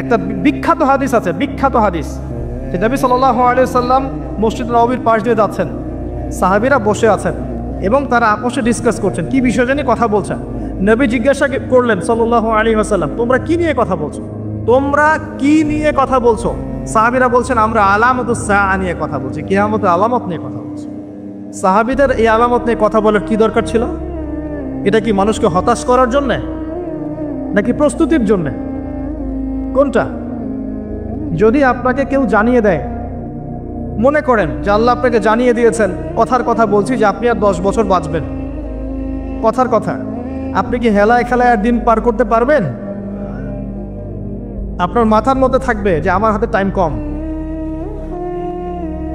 একটা বিখ্যাত হাদিস আছে, বিখ্যাত হাদিস, যে নবী সাল্লাল্লাহু আলাইহি সাল্লাম মসজিদ নববীর পাশ দিয়ে যাচ্ছেন, সাহাবীরা বসে আছেন এবং তারা আপসে ডিসকাস করছেন, কি বিষয় জানি কথা বলছেন। নবী জিজ্ঞাসা করলেন সাল্লাল্লাহু আলাইহি ওয়াসাল্লাম, তোমরা কি নিয়ে কথা বলছো? তোমরা কি নিয়ে কথা বলছো? সাহাবীরা বলছেন, আমরা আলামাতুস সাআ নিয়ে কথা বলছি, কিয়ামতের আলামত নিয়ে কথা বলছি। সাহাবীদের এই আলামত নিয়ে কথা বলার কি দরকার ছিল? এটা কি মানুষকে হতাশ করার জন্যে, নাকি প্রস্তুতির জন্যে? কোনটা? যদি আপনাকে কেউ জানিয়ে দেয়, মনে করেন যে আল্লাহ আপনাকে জানিয়ে দিয়েছেন, কথার কথা বলছি, যে আপনি আর 10 বছর বাঁচবেন, কথার কথা, আপনি কি হেলায় খেলায় আর দিন পার করতে পারবেন? আপনার মাথার মধ্যে থাকবে যে আমার হাতে টাইম কম।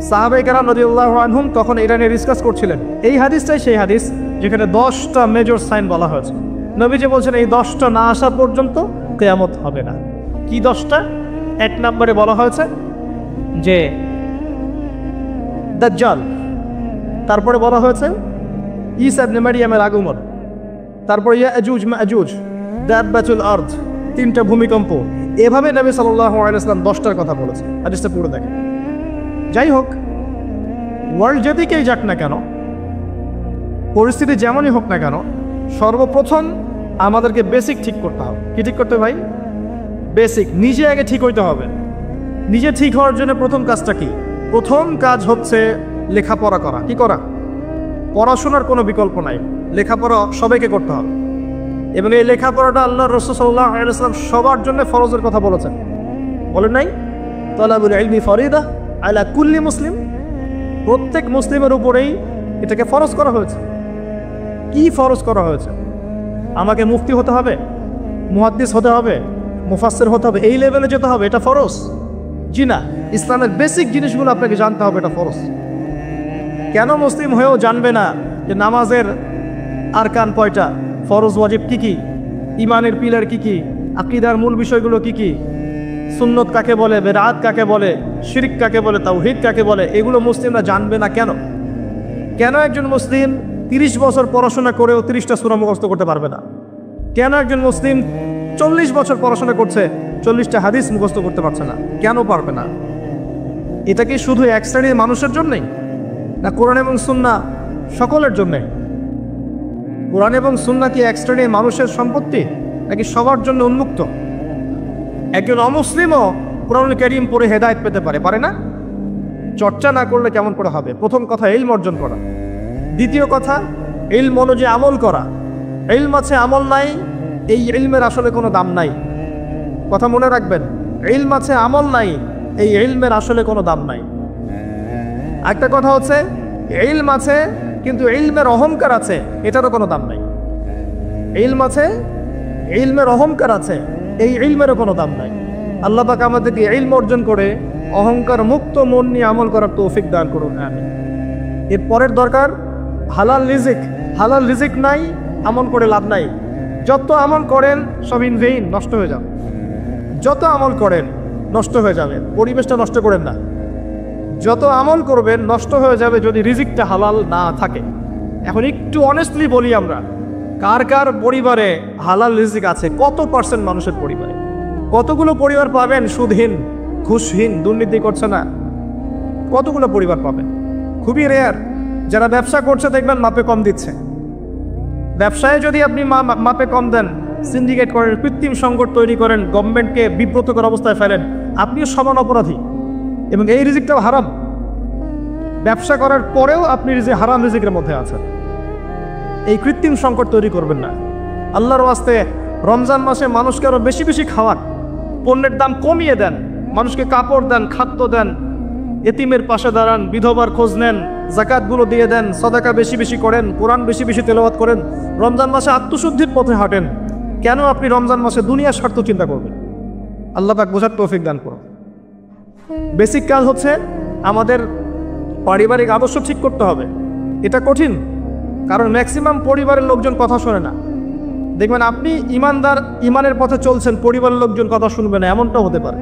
সাহাবায়ে কেরাম রাদিয়াল্লাহু আনহুম তখন এটা নিয়ে ডিসকাস করছিলেন। এই হাদিসটাই সেই হাদিস যেখানে 10টা মেজর সাইন বলা হয়েছে। নবীজি বলছেন এই 10টা না আসা পর্যন্ত কিয়ামত হবে না। কি 10টা? 1 নম্বরে বলা হয়েছে যে দাজ্জাল, তারপরে বলা হয়েছে ঈসা ইবনে মারইয়ামের আগমন, তারপরে ইয়াজুজ মাজুজ, দাব্বাতুল আরদ, 3টা ভূমিকম্প। এভাবে নবী সাল্লাল্লাহু আলাইহি ওয়াসাল্লাম 10টার কথা বলেছে। হাদিসটা পুরো দেখেন। যাই হোক, ওয়ার্ল্ড যেদিকেই যাক না কেন, পরিস্থিতি যেমনই হোক না কেন, সর্বপ্রথম আমাদেরকে বেসিক ঠিক করতে হবে। কি ঠিক করতে হবে ভাই? বেসিক। নিজে আগে ঠিক হইতে হবে। নিজে ঠিক হওয়ার জন্য প্রথম কাজটা কি? প্রথম কাজ হচ্ছে লেখাপড়া করা। কি করা? পড়াশোনার কোনো বিকল্প নাই, লেখাপড়া সবাইকে করতে হবে। এবং এই লেখাপড়াটা আল্লাহ রাসূল সাল্লাল্লাহু আলাইহি ওয়াসাল্লাম সবার জন্য ফরজের কথা বলেছেন, বলেন নাই? তালাবুল ইলমি ফরিদা আলা কুল্লি মুসলিম। প্রত্যেক মুসলিমের উপরেই এটাকে ফরজ করা হয়েছে। কি ফরজ করা হয়েছে? আমাকে মুফতি হতে হবে, মুহাদ্দিস হতে হবে, মুফাসসির হতে হবে, এই লেভেলে যেতে হবে, এটা ফরজ? জি না, ইসলামের বেসিক জিনিসগুলো আপনাকে জানতে হবে, এটা ফরজ। কেন মুসলিম হয়েও জানবে না যে নামাজের আরকান কয়টা, ফরজ ওয়াজিব কি কি, ইমানের পিলার কি কি, আকীদার মূল বিষয়গুলো কি কি, সুন্নত কাকে বলে, বেদাত কাকে বলে, শিরক কাকে বলে, তাওহীদ কাকে বলে, এগুলো মুসলিমরা জানবে না কেন? কেন একজন মুসলিম 30 বছর পড়াশোনা করেও 30টা সূরা মুখস্থ করতে পারবে না? কেন একজন মুসলিম 40 বছর পড়াশোনা করছে 40টা হাদিস মুখস্থ করতে পারছে না? কেন পারবে না? এটা কি শুধু এক শ্রেণীর মানুষের জন্যই, না কোরআন এবং সুন্নাহ সকলের জন্যে? কোরআন এবং সুন্নাহ কি এক শ্রেণীর মানুষের সম্পত্তি, নাকি সবার জন্য উন্মুক্ত? একজন অমুসলিমও কোরআনুল কারীম পড়ে হেদায়েত পেতে পারে, পারে না? চর্চা না করলে কেমন করে হবে? প্রথম কথা ইলম অর্জন করা। দ্বিতীয় কথা ইলম অনুযায়ী আমল করা। ইলম আছে আমল নাই, এই ইলমের আসলে কোনো দাম নাই। কথা মনে রাখবেন, ইলম আছে আমল নাই, এই ইলমের আসলে কোনো দাম নাই। একটা কথা হচ্ছে ইলম আছে কিন্তু ইলমের অহংকার আছে, এটারও কোনো দাম নাই। ইলম আছে, ইলমের অহংকার আছে, এই ইলমেরও কোনো দাম নাই। আল্লাহ পাক আমাদেরকে ইলম অর্জন করে অহংকার মুক্ত মন নিয়ে আমল করার তৌফিক দান করুন, আমিন। এর পরের দরকার হালাল রিজিক। হালাল রিজিক নাই, আমল করে লাভ নাই। যত আমল করেন সব ইন ভেইন, নষ্ট হয়ে যাবে। যত আমল করেন নষ্ট হয়ে যাবে, পরিবেশটা নষ্ট করেন না। যত আমল করবেন নষ্ট হয়ে যাবে যদি রিজিকটা হালাল না থাকে। এখন একটু অনেস্টলি বলি, আমরা কার কার পরিবারে হালাল রিজিক আছে? কত পার্সেন্ট মানুষের পরিবারে? কতগুলো পরিবার পাবেন সুদহীন, ঘুষহীন, দুর্নীতি করছে না? কতগুলো পরিবার পাবেন? খুবই রেয়ার। যারা ব্যবসা করছে দেখবেন মাপে কম দিচ্ছে। ব্যবসায় যদি আপনি মাপে কম দেন, সিন্ডিকেট করেন, কৃত্রিম সংকট তৈরি করেন, গভর্নমেন্টকে বিব্রতকর অবস্থায় ফেলেন, আপনিও সমান অপরাধী। এবং এই রিজিকটাও হারাম। ব্যবসা করার পরেও আপনি হারাম রিজিকের মধ্যে আছেন। এই কৃত্রিম সংকট তৈরি করবেন না। আল্লাহর ওয়াস্তে রমজান মাসে মানুষকে আরো বেশি বেশি খাওয়ান, পণ্যের দাম কমিয়ে দেন, মানুষকে কাপড় দেন, খাদ্য দেন, এতিমের পাশে দাঁড়ান, বিধবার খোঁজ নেন, যাকাতগুলো দিয়ে দেন, সাদাকা বেশি বেশি করেন, কোরআন বেশি বেশি তেলাওয়াত করেন। রমজান মাসে আত্মশুদ্ধির পথে হাঁটেন। কেন আপনি রমজান মাসে দুনিয়ার স্বার্থ চিন্তা করবেন? আল্লাহ পাক বোঝার তৌফিক দান করুন। বেসিক কাজ হচ্ছে আমাদের পারিবারিক আদর্শ ঠিক করতে হবে। এটা কঠিন, কারণ ম্যাক্সিমাম পরিবারের লোকজন কথা শোনে না। দেখবেন আপনি ইমানদার, ইমানের পথে চলছেন, পরিবারের লোকজন কথা শুনবে না, এমনটাও হতে পারে।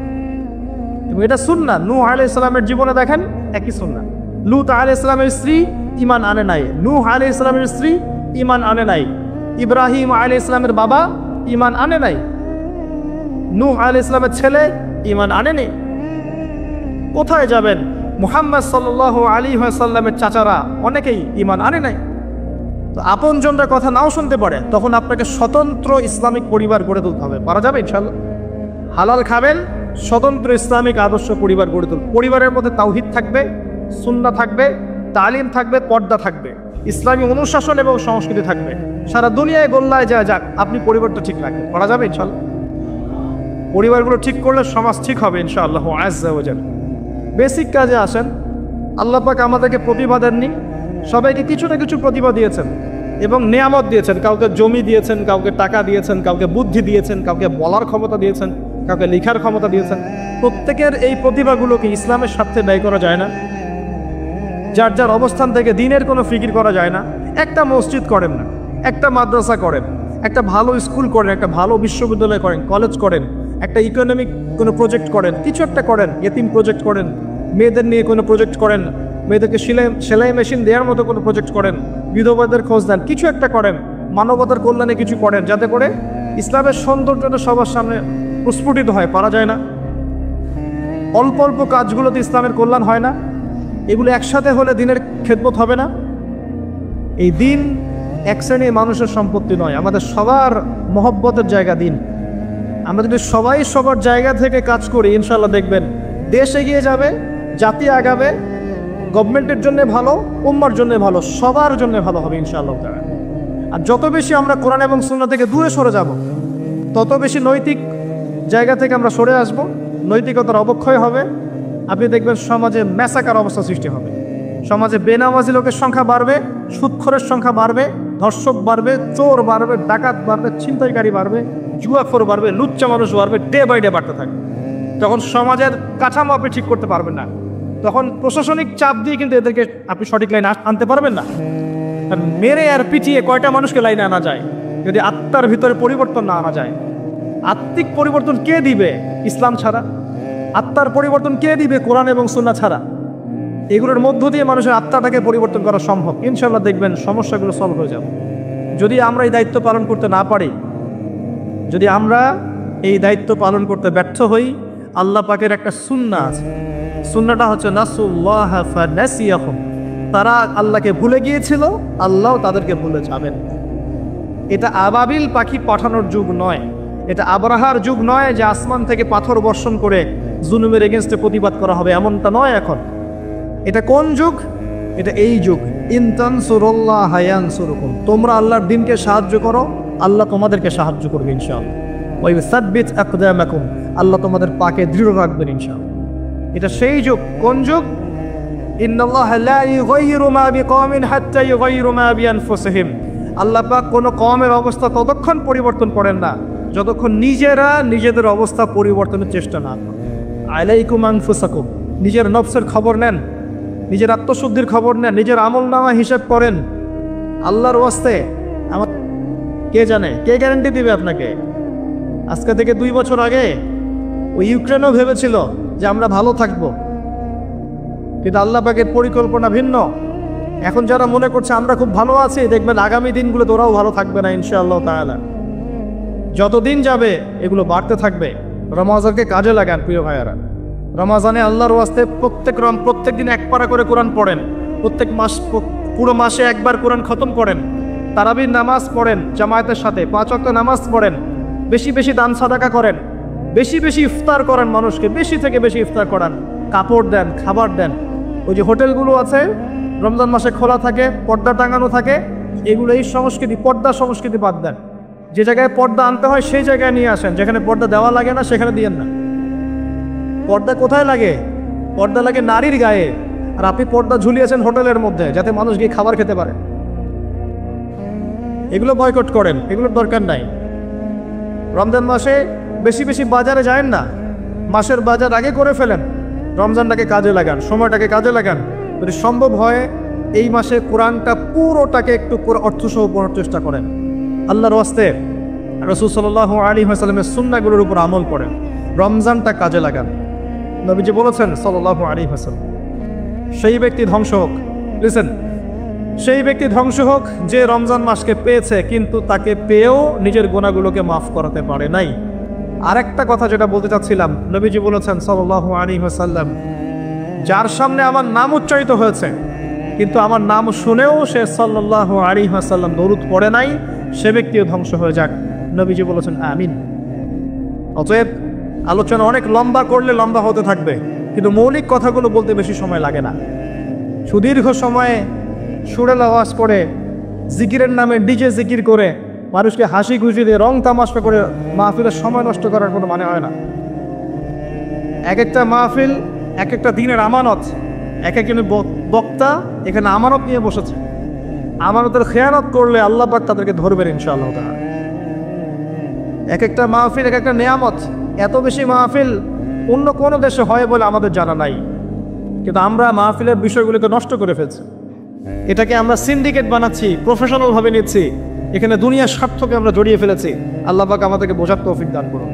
এবং এটা সুন্নাহ। নূহ আলাইহিস সালামের জীবনে দেখেন একই সুন্নাহ। লূত আলাইহিস সালামের স্ত্রী ঈমান আনে নাই, নূহ আলাইহিস সালামের স্ত্রী ঈমান আনে নাই, ইব্রাহিম আলাইহিস সালামের বাবা ঈমান আনে নাই, নূহ আলাইহিস সালামের ছেলে ঈমান আনেনি। কোথায় যাবেন? মুহাম্মদ সাল্লাল্লাহু আলাইহি ওয়াসাল্লামের চাচারা অনেকেই ঈমান আনে নাই। তো আপনজনরা কথা নাও শুনতে পারে, তখন আপনাকে স্বতন্ত্র ইসলামিক পরিবার গড়ে তুলতে হবে। পারা যাবে ইনশাআল্লাহ? হালাল খাবেন, স্বতন্ত্র ইসলামিক আদর্শ পরিবার গড়ে তুলবেন। পরিবারের মধ্যে তাওহীদ থাকবে, সুন্নাহ থাকবে, তালিম থাকবে, পর্দা থাকবে, ইসলামী অনুশাসন এবং সংস্কৃতি থাকবে। সারা দুনিয়ায় গোল্লায় যা যাক, আপনি পরিবারটা ঠিক রাখবেন। পারা যাবে ইনশাআল্লাহ? পরিবারগুলো ঠিক করলে সমাজ ঠিক হবে ইনশাআল্লাহ আযজা ওয়া জাল। বেসিক কাজে আসেন। আল্লাহ পাক আমাদেরকে প্রতিভা দেননি, সবাইকে কিছু না কিছু প্রতিভা দিয়েছেন এবং নেয়ামত দিয়েছেন। কাউকে জমি দিয়েছেন, কাউকে টাকা দিয়েছেন, কাউকে বুদ্ধি দিয়েছেন, কাউকে বলার ক্ষমতা দিয়েছেন, কাউকে লেখার ক্ষমতা দিয়েছেন। প্রত্যেকের এই প্রতিভাগুলোকে ইসলামের স্বার্থে ব্যয় করা যায় না? যার যার অবস্থান থেকে দিনের কোনো ফিকির করা যায় না? একটা মসজিদ করেন না, একটা মাদ্রাসা করেন, একটা ভালো স্কুল করেন, একটা ভালো বিশ্ববিদ্যালয় করেন, কলেজ করেন, একটা ইকোনমিক কোনো প্রজেক্ট করেন, কিছু একটা করেন, ইতিম প্রজেক্ট করেন, মেয়েদের নিয়ে কোনো প্রজেক্ট করেন, মেয়েদেরকে সেলাই মেশিন দেওয়ার মতো কোনো প্রজেক্ট করেন, বিধবাদের খোঁজ দেন, কিছু একটা করেন, মানবতার কল্যাণে কিছু করেন, যাতে করে ইসলামের সৌন্দর্যটা সবার সামনে প্রস্ফুটিত হয়। পারা যায় না? অল্প অল্প কাজগুলোতে ইসলামের কল্যাণ হয় না? এগুলো একসাথে হলে দিনের খেদমত হবে না? এই দিন এক শ্রেণীর মানুষের সম্পত্তি নয়, আমাদের সবার মহব্বতের জায়গা দিন। আমরা যদি সবাই সবার জায়গা থেকে কাজ করি, ইনশাল্লাহ দেখবেন দেশ এগিয়ে যাবে, জাতি আগাবে, গভর্নমেন্টের জন্য ভালো, উম্মার জন্য ভালো, সবার জন্য ভালো হবে ইনশাআল্লাহ। আর যত বেশি আমরা কোরআন এবং সুন্নাহ থেকে দূরে সরে যাব, তত বেশি নৈতিক জায়গা থেকে আমরা সরে আসব, নৈতিকতার অবক্ষয় হবে। আপনি দেখবেন সমাজে ম্যাসাকার অবস্থা সৃষ্টি হবে, সমাজে বেনামাজি লোকের সংখ্যা বাড়বে, সুদখোরের সংখ্যা বাড়বে, ধর্ষক বাড়বে, চোর বাড়বে, ডাকাত বাড়বে, ছিনতাইকারী বাড়বে, জুয়াখোর বাড়বে, লুচ্চা মানুষ বাড়বে, ডে বাই ডে বাড়তে থাকবে। তখন সমাজের কাঠামো আপনি ঠিক করতে পারবেন না। তখন প্রশাসনিক চাপ দিয়ে কিন্তু এদেরকে আপনি সঠিক লাইনে আনতে পারবেন না। মেরে আর পিটিয়ে কয়টা মানুষকে লাইনে আনা যায় যদি আত্মার ভিতরে পরিবর্তন না আনা যায়? আত্মিক পরিবর্তন কে দিবে ইসলাম ছাড়া? আত্মার পরিবর্তন কে দিবে কোরআন এবং সুন্নাহ ছাড়া? এগুলোর মধ্য দিয়ে মানুষের আত্মাটাকে পরিবর্তন করা সম্ভব। ইনশাল্লাহ দেখবেন সমস্যাগুলো সলভ হয়ে যাবে। যদি আমরা এই দায়িত্ব পালন করতে না পারি, যদি আমরা এই দায়িত্ব পালন করতে ব্যর্থ হই, আল্লাহ পাকের একটা সুন্নাহ আছে, সুন্নাহটা হচ্ছে নাসুল্লাহ ফানাসিয়াহুম। তারা আল্লাহকে ভুলে গিয়েছিল, আল্লাহ তাদেরকে ভুলে যাবেন। এটা আবাবিল পাখি পাঠানোর যুগ নয়, এটা আবরাহার যুগ নয় যে আসমান থেকে পাথর বর্ষণ করে জুলুমের এগেনস্টে প্রতিবাদ করা হবে, এমনটা নয় এখন। এটা কোন যুগ? এটা এই যুগ। ইন তানসুরুল্লাহ ইয়ানসুরকুম। তোমরা আল্লাহর দ্বীনকে সাহায্য করো, আল্লাহ তোমাদেরকে সাহায্য করবে ইনশাআল্লাহ। ওয়া ইউসাব্বিত আকদামাকুম। আল্লাহ তোমাদের পাকে দৃঢ় রাখবেন ইনশাআল্লাহ। এটা সেই যুগ। কোন যুগ? ইন্নাল্লাহা লা ইউগাইয়িরু মা বিকওমিন হাত্তা ইউগাইয়িরু মা বিআনফুসিহিম। আল্লাহ পাক কোনো কওমের অবস্থা ততক্ষণ পরিবর্তন করেন না যতক্ষণ নিজেরা নিজেদের অবস্থা পরিবর্তনের চেষ্টা না করে। আলাইকুম আনফুসাকুম। নিজের নফসের খবর নেন, নিজের আত্মশুদ্ধির খবর নেন, নিজের আমলনামা হিসাব করেন। আল্লাহর ওয়াস্তে আমার কে জানে, কে গ্যারান্টি দিবে আপনাকে? আজকে থেকে 2 বছর আগে ওই ইউক্রেনও ভেবেছিল যে আমরা ভালো থাকবো, কিন্তু আল্লাহ পাকের পরিকল্পনা ভিন্ন। এখন যারা মনে করছে আমরা খুব ভালো আছি, দেখবেন আগামী দিনগুলো ওরাও ভালো থাকবে না ইনশাআল্লাহ তাআলা। যতদিন যাবে এগুলো বাড়তে থাকবে। রমজানকে কাজে লাগান প্রিয় ভাইয়ারা। রমজানে আল্লাহর ওয়াস্তে প্রত্যেক দিন এক পারা করে কোরআন পড়েন, প্রত্যেক মাস পুরো মাসে একবার কোরআন খতম করেন, তারাবির নামাজ পড়েন জামায়াতের সাথে, 5 ওয়াক্ত নামাজ পড়েন, বেশি বেশি দান সাদাকা করেন, বেশি বেশি ইফতার করেন, মানুষকে বেশি থেকে বেশি ইফতার করান, কাপড় দেন, খাবার দেন। ওই যে হোটেলগুলো আছে রমজান মাসে খোলা থাকে, পর্দা টাঙানো থাকে, এগুলো এই সংস্কৃতি, পর্দা সংস্কৃতি বাদ দেন। যে জায়গায় পর্দা আনতে হয় সেই জায়গায় নিয়ে আসেন, যেখানে পর্দা দেওয়া লাগে না সেখানে দিয়েন না। পর্দা কোথায় লাগে? পর্দা লাগে নারীর গায়ে, আর আপনি পর্দা ঝুলিয়েছেন হোটেলের মধ্যে যাতে মানুষ গিয়ে খাবার খেতে পারে। এগুলো বয়কট করেন, এগুলোর দরকার নাই। রমজান মাসে বেশি বেশি বাজারে যায়েন না, মাসের বাজার আগে করে ফেলেন, রমজানটাকে কাজে লাগান, সময়টাকে কাজে লাগান। যদি সম্ভব হয় এই মাসে কোরআনটা পুরোটাকে একটু অর্থসহ পড়ার চেষ্টা করেন। আল্লাহর ওয়াস্তে রাসূল সাল্লাল্লাহু আলাইহি ওয়াসাল্লামের সুন্নাহগুলোর উপর আমল করেন, রমজানটা কাজে লাগান। নবীজি বলেছেন সাল্লাল্লাহু আলাইহি ওয়াসাল্লাম, সেই ব্যক্তি ধ্বংস হোক, লিসেন, সেই ব্যক্তি ধ্বংস হোক যে রমজান মাসকে পেয়েছে কিন্তু তাকে পেয়েও নিজের গুনাহগুলোকে মাফ করাতে পারে নাই। আরেকটা কথা যেটা বলতে চাচ্ছিলাম, নবীজি বলেছেন সাল্লাল্লাহু আলাইহি ওয়াসাল্লাম, যার সামনে আমার নাম উচ্চারিত হয়েছে কিন্তু আমার নাম শুনেও সে সাল্লাল্লাহু আলাইহি ওয়াসাল্লাম দরুদ পড়ে নাই, সে ব্যক্তিও ধ্বংস হয়ে যাক। নবীজি বলেছেন আমিন। অতএব আলোচনা অনেক লম্বা করলে লম্বা হতে থাকবে, কিন্তু মৌলিক কথাগুলো বলতে বেশি সময় লাগে না। সুদীর্ঘ সময়ে সুরেল আওয়াজ করে জিকিরের নামে ডিজে জিকির করে মানুষকে হাসি খুশি দিয়ে রং তামাশা করে মাহফিলের সময় নষ্ট করার কোনো মানে হয় না। এক একটা মাহফিল এক একটা দিনের আমানত, এক একজন বক্তা এখানে আমানত নিয়ে বসেছে, আমানতের খেয়ানত করলে আল্লাহ পাক তাদেরকে ধরবেন ইনশাআল্লাহ তাআলা। এক একটা মাহফিল এক একটা নেয়ামত। এত বেশি মাহফিল অন্য কোনো দেশে হয় বলে আমাদের জানা নাই, কিন্তু আমরা মাহফিলের বিষয়গুলোকে নষ্ট করে ফেলছি। এটাকে আমরা সিন্ডিকেট বানাচ্ছি, প্রফেশনাল ভাবে নিচ্ছি, এখানে দুনিয়ার স্বার্থকে আমরা জড়িয়ে ফেলেছি। আল্লাহ পাক আমাদেরকে বোঝার তৌফিক দান করুন।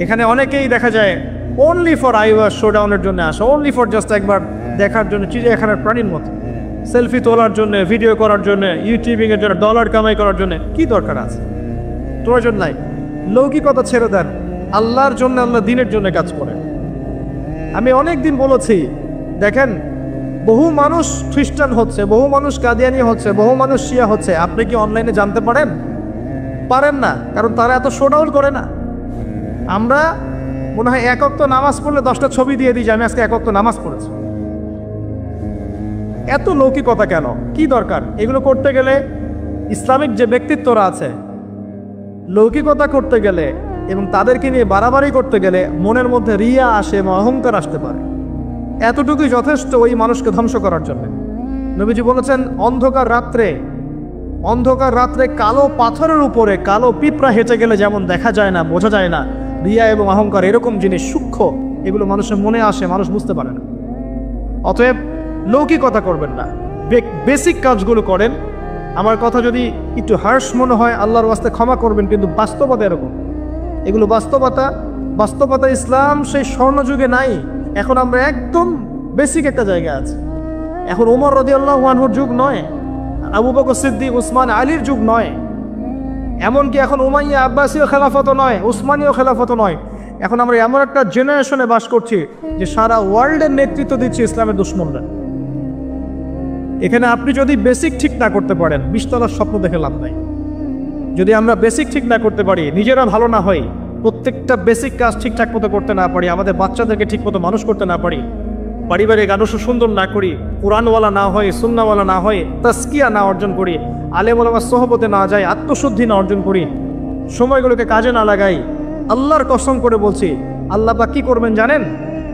এখানে অনেকেই দেখা যায় অনলি ফর আইওয়ার শোডাউনের জন্য আসে, অনলি ফর জাস্ট একবার দেখার জন্য, চিড়িয়াখানার প্রাণীর মতো সেলফি তোলার জন্য, ভিডিও করার জন্য, ইউটিউবিংয়ের জন্য, ডলার কামাই করার জন্য। কি দরকার আছে? প্রয়োজন নাই। লৌকিকতা ছেড়ে দেন, আল্লাহর জন্য, আল্লাহ দিনের জন্য কাজ করেন। আমি অনেক দিন বলেছি, দেখেন বহু মানুষ খ্রিস্টান হচ্ছে, বহু মানুষ কাদিয়ানি হচ্ছে, বহু মানুষ শিয়া হচ্ছে। আপনি কি অনলাইনে জানতে পারেন? পারেন না, কারণ তারা এত শোডাউন করে না। আমরা মনে হয় এক ওয়াক্ত নামাজ পড়লে 10টা ছবি দিয়ে দিই যে আমি আজকে এক ওয়াক্ত নামাজ পড়েছি। এত লৌকিকতা কেন? কি দরকার? এগুলো করতে গেলে ইসলামিক যে ব্যক্তিত্বরা আছে, লৌকিকতা করতে গেলে এবং তাদেরকে নিয়ে বাড়াবাড়ি করতে গেলে মনের মধ্যে রিয়া আসে এবং অহংকার আসতে পারে। এতটুকুই যথেষ্ট ওই মানুষকে ধ্বংস করার জন্য। নবীজি বলেছেন, অন্ধকার রাত্রে কালো পাথরের উপরে কালো পিঁপড়া হেঁটে গেলে যেমন দেখা যায় না, বোঝা যায় না, রিয়া এবং অহংকার এরকম জিনিস সূক্ষ্ম, এগুলো মানুষের মনে আসে, মানুষ বুঝতে পারে না। অতএব লৌকিকতা করবেন না, বেসিক কাজগুলো করেন। আমার কথা যদি একটু হার্শ মনে হয় আল্লাহর ওয়াস্তে ক্ষমা করবেন, কিন্তু বাস্তবতা এরকম। এগুলো বাস্তবতা ইসলাম সেই স্বর্ণযুগে নাই। এখন আমরা একদম বেসিক একটা জায়গায় আছি। এখন ওমর রাদিয়াল্লাহু আনহুর যুগ নয়, আবু বকর সিদ্দিক, উসমান, আলীর যুগ নয়, এমনকি এখন উমাইয়া আব্বাসীয় খেলাফত নয়, উসমানীয় খেলাফত নয়। এখন আমরা এমন একটা জেনারেশনে বাস করছি যে সারা ওয়ার্ল্ডের নেতৃত্ব দিচ্ছে ইসলামের দুশ্মনরা। এখানে আপনি যদি বেসিক ঠিক না করতে পারেন, 20 তলার স্বপ্ন দেখে লাভ নাই। যদি আমরা বেসিক ঠিক না করতে পারি, নিজেরা ভালো না হই, প্রত্যেকটা বেসিক কাজ ঠিকঠাক মতো করতে না পারি, আমাদের বাচ্চাদেরকে ঠিক মতো মানুষ করতে না পারি, পারিবারিক আদর্শ সুন্দর না করি, কোরআনওয়ালা না হয়, সুন্নাওয়ালা না হয়, তাসকিয়া না অর্জন করি, আলেম ওলামার সোহবতে না যাই, আত্মশুদ্ধি না অর্জন করি, সময়গুলোকে কাজে না লাগাই, আল্লাহর কসম করে বলছি, আল্লাহ পাক কি করবেন জানেন?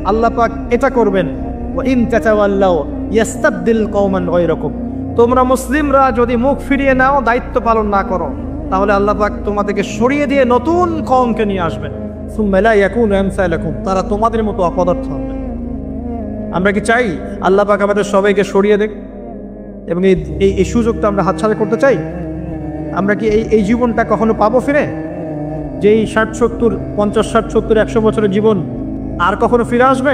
আল্লাহ পাক এটা করবেন, ওয়া ইন তাতাওয়াল্লাউ ইয়াস্তাবদিল কওমান গায়রাকুম। তোমরা মুসলিমরা যদি মুখ ফিরিয়ে নাও, দায়িত্ব পালন না করো, তাহলে আল্লাহ পাক তোমাদেরকে সরিয়ে দিয়ে নতুন কওমকে নিয়ে আসবেন। সুম্মা লা ইয়াকুনু আমসালাকুম, তারা তোমাদের মতো অপদার্থ হবে। আমরা কি চাই আল্লাহ পাক আমাদের সবাইকে সরিয়ে দেখ এবং এই সুযোগটা আমরা হাতছাড়া করতে চাই? আমরা কি এই জীবনটা কখনো পাবো ফিরে? যেই 60-70, 50-60-70, 100 বছরের জীবন আর কখনো ফিরে আসবে?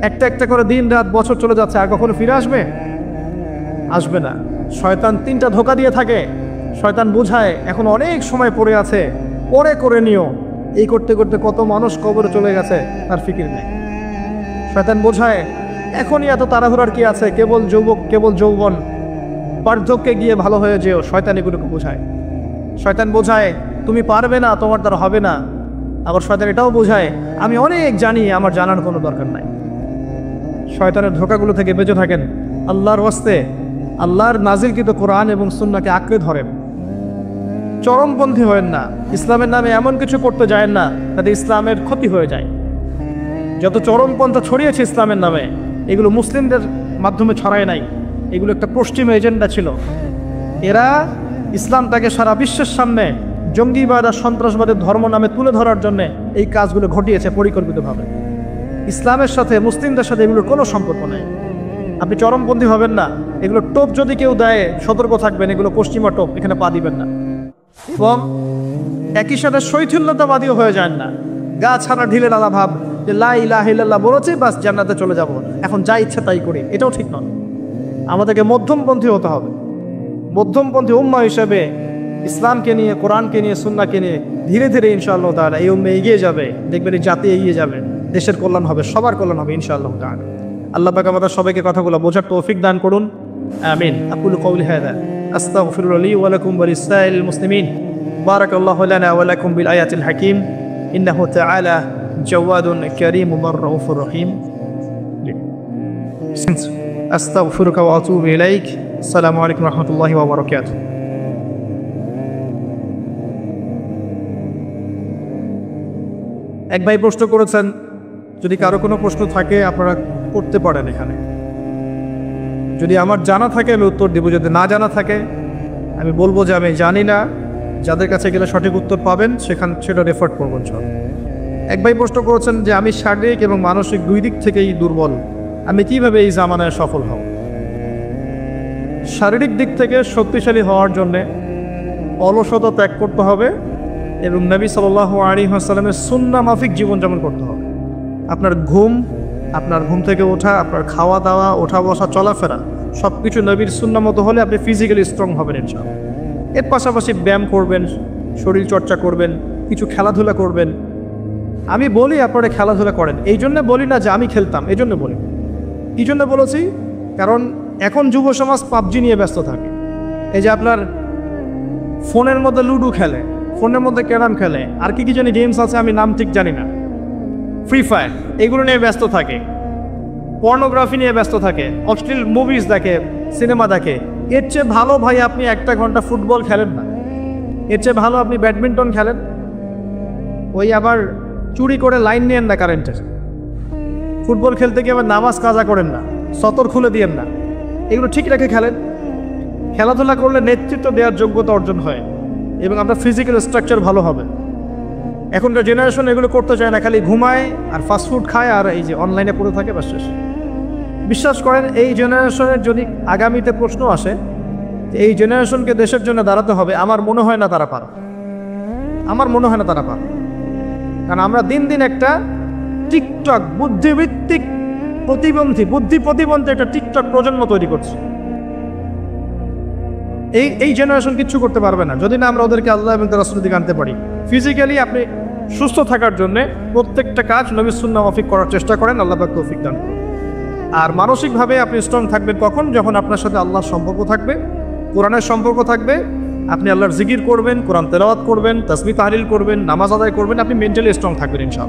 একটা একটা করে দিন রাত বছর চলে যাচ্ছে, আর কখনো ফিরে আসবে? আসবে না। শয়তান 3টা ধোঁকা দিয়ে থাকে। শয়তান বোঝায় এখন অনেক সময় পড়ে আছে, পরে করে নিও। এই করতে করতে কত মানুষ কবরে চলে গেছে, তার ফিকির নেই। শয়তান বোঝায় এখনই এত তাড়াহুড়ার কি আছে, কেবল যুবক, কেবল যৌবন, বার্ধক্যে গিয়ে ভালো হয়ে যেও। শয়তান এগুলোকে বোঝায়। শয়তান বোঝায় তুমি পারবে না, তোমার দ্বারা হবে না। আবার শয়তান এটাও বোঝায় আমি অনেক জানি, আমার জানার কোনো দরকার নাই। শয়তানের ধোঁকাগুলো থেকে বেঁচে থাকেন। আল্লাহর ওয়াস্তে আল্লাহর নাজিলকৃত কোরআন এবং সুন্নাহকে আঁকড়ে ধরেন। চরমপন্থী হয়েন না। ইসলামের নামে এমন কিছু করতে যায় না তাতে ইসলামের ক্ষতি হয়ে যায়। যত চরমপন্থা ছড়িয়েছে ইসলামের নামে, এগুলো মুসলিমদের মাধ্যমে ছড়ায় নাই। এগুলো একটা পশ্চিম এজেন্ডা ছিল। এরা ইসলামটাকে সারা বিশ্বের সামনে জঙ্গিবাদ আর সন্ত্রাসবাদের ধর্ম নামে তুলে ধরার জন্য এই কাজগুলো ঘটিয়েছে পরিকল্পিতভাবে। ইসলামের সাথে, মুসলিমদের সাথে এগুলোর কোনো সম্পর্ক নেই। আপনি চরমপন্থী হবেন না। এগুলো টোপ যদি কেউ দেয় সতর্ক থাকবেন, এগুলো পশ্চিমা টোপ, এখানে পা দিবেন না। এবং একই সাথে শৈথিল্যতাবাদীও হয়ে যায় না। গা ছাড়া ঢিলে লালা ভাব যে লা ইলাহা ইল্লাল্লাহ বলেছি, বাস জান্নাতে চলে যাব, এখন যা ইচ্ছা তাই করি, এটাও ঠিক নয়। আমাদেরকে মধ্যমপন্থী হতে হবে। মধ্যমপন্থী উম্মাহ হিসেবে ইসলামকে নিয়ে, কোরআনকে নিয়ে, সুন্নাহকে নিয়ে ধীরে ধীরে ইনশাআল্লাহ তাআলা এই উম্মাহ এগিয়ে যাবে। দেখবেন এই জাতি এগিয়ে যাবে, দেশের কল্যাণ হবে, সবার কল্যাণ হবে ইনশাআল্লাহ তাআলা। আল্লাহ পাক আমাদের সবাইকে কথাগুলো বোঝার তৌফিক দান করুন। আমিন। আকুলু কওলি হাযা আস্তাগফিরুল্লাহ লি ওয়া লাকুম ওয়া লিসাইরিল মুসলিমিন। বারাকাল্লাহু লানা ওয়া লাকুম বিল আয়াতিল হাকীম। ইন্নাহু তাআলা জাওয়াদুন কারীমুর রাউফুর রহিম। আস্তাগফিরুকা ওয়া আতুবু ইলাইক। আসসালামু আলাইকুম ওয়া রাহমাতুল্লাহি ওয়া বারাকাতুহু। এক ভাই প্রশ্ন করেছেন, যদি কারো কোনো প্রশ্ন থাকে আপনারা করতে পারেন এখানে। যদি আমার জানা থাকে আমি উত্তর দেব, যদি না জানা থাকে আমি বলবো যে আমি জানি না। যাদের কাছে গেলে সঠিক উত্তর পাবেন সেটা রেফার করবেন সব। এক ভাই প্রশ্ন করেছেন যে আমি শারীরিক এবং মানসিক দুই দিক থেকেই দুর্বল, আমি কিভাবে এই জামানায় সফল হব? শারীরিক দিক থেকে শক্তিশালী হওয়ার জন্যে অলসতা ত্যাগ করতে হবে এবং নবী সাল্লাল্লাহু আলাইহি ওয়াসাল্লামের সুন্নাহ মাফিক জীবনযাপন করতে হবে। আপনার ঘুম থেকে ওঠা, আপনার খাওয়া দাওয়া, ওঠা বসা, চলাফেরা সব কিছু নবীর সুন্নাহ মতো হলে আপনি ফিজিক্যালি স্ট্রং হবেন ইনশাআল্লাহ। এর পাশাপাশি ব্যায়াম করবেন, শরীর চর্চা করবেন, কিছু খেলাধুলা করবেন। আমি বলি আপনারা খেলাধুলা করেন, এই জন্য বলি না যে আমি খেলতাম, এই জন্য বলি। কী জন্য বলেছি? কারণ এখন যুব সমাজ পাবজি নিয়ে ব্যস্ত থাকে। এই যে আপনার ফোনের মধ্যে লুডো খেলে, ফোনের মধ্যে ক্যারাম খেলে, আর কি জানি গেমস আছে আমি নাম ঠিক জানি না, ফ্রি ফায়ার, এগুলো নিয়ে ব্যস্ত থাকে। পর্নোগ্রাফি নিয়ে ব্যস্ত থাকে, অশ্লীল মুভিজ দেখে, সিনেমা দেখে। এর চেয়ে ভালো ভাই আপনি 1 ঘন্টা ফুটবল খেলেন না, এর চেয়ে ভালো আপনি ব্যাডমিন্টন খেলেন। ওই আবার চুরি করে লাইন নেন না কারেন্টের। ফুটবল খেলতে গিয়ে আবার নামাজ কাজা করেন না, সতর খুলে দিয়েন না। এগুলো ঠিক রেখে খেলেন। খেলাধুলা করলে নেতৃত্ব দেওয়ার যোগ্যতা অর্জন হয় এবং আপনার ফিজিক্যাল স্ট্রাকচার ভালো হবে। এখনকার জেনারেশন এগুলো করতে চায় না, খালি ঘুমায় আর ফাস্টফুড খায় আর এই যে অনলাইনে পড়ে থাকে, বাস শেষ। বিশ্বাস করেন এই জেনারেশনের যদি আগামীতে প্রশ্ন আসে এই জেনারেশনকে দেশের জন্য দাঁড়াতে হবে, আমার মনে হয় না তারা পারে। কারণ আমরা দিন দিন একটা টিকটক বুদ্ধিভিত্তিক বুদ্ধি প্রতিবন্ধী একটা টিকটক প্রজন্ম তৈরি করছি। এই জেনারেশন কিচ্ছু করতে পারবে না যদি না আমরা ওদেরকে আল্লাহ এবং তার রাসূলের দিকে আনতে পারি। ফিজিক্যালি আপনি সুস্থ থাকার জন্য প্রত্যেকটা কাজ নবীর সুন্নাহ মাফিক করার চেষ্টা করেন, আল্লাহ পাক তৌফিক দান করুন। আর মানসিকভাবে আপনি স্ট্রং থাকবেন কখন? যখন আপনার সাথে আল্লাহর সম্পর্ক থাকবে, কোরআনের সম্পর্ক থাকবে, আপনি আল্লাহর জিকির করবেন, কোরআন তেলাওয়াত করবেন, তাসবিহ তাহলিল করবেন, নামাজ আদায় করবেন, আপনি মেন্টালি স্ট্রং থাকবেন ইনশাআল্লাহ।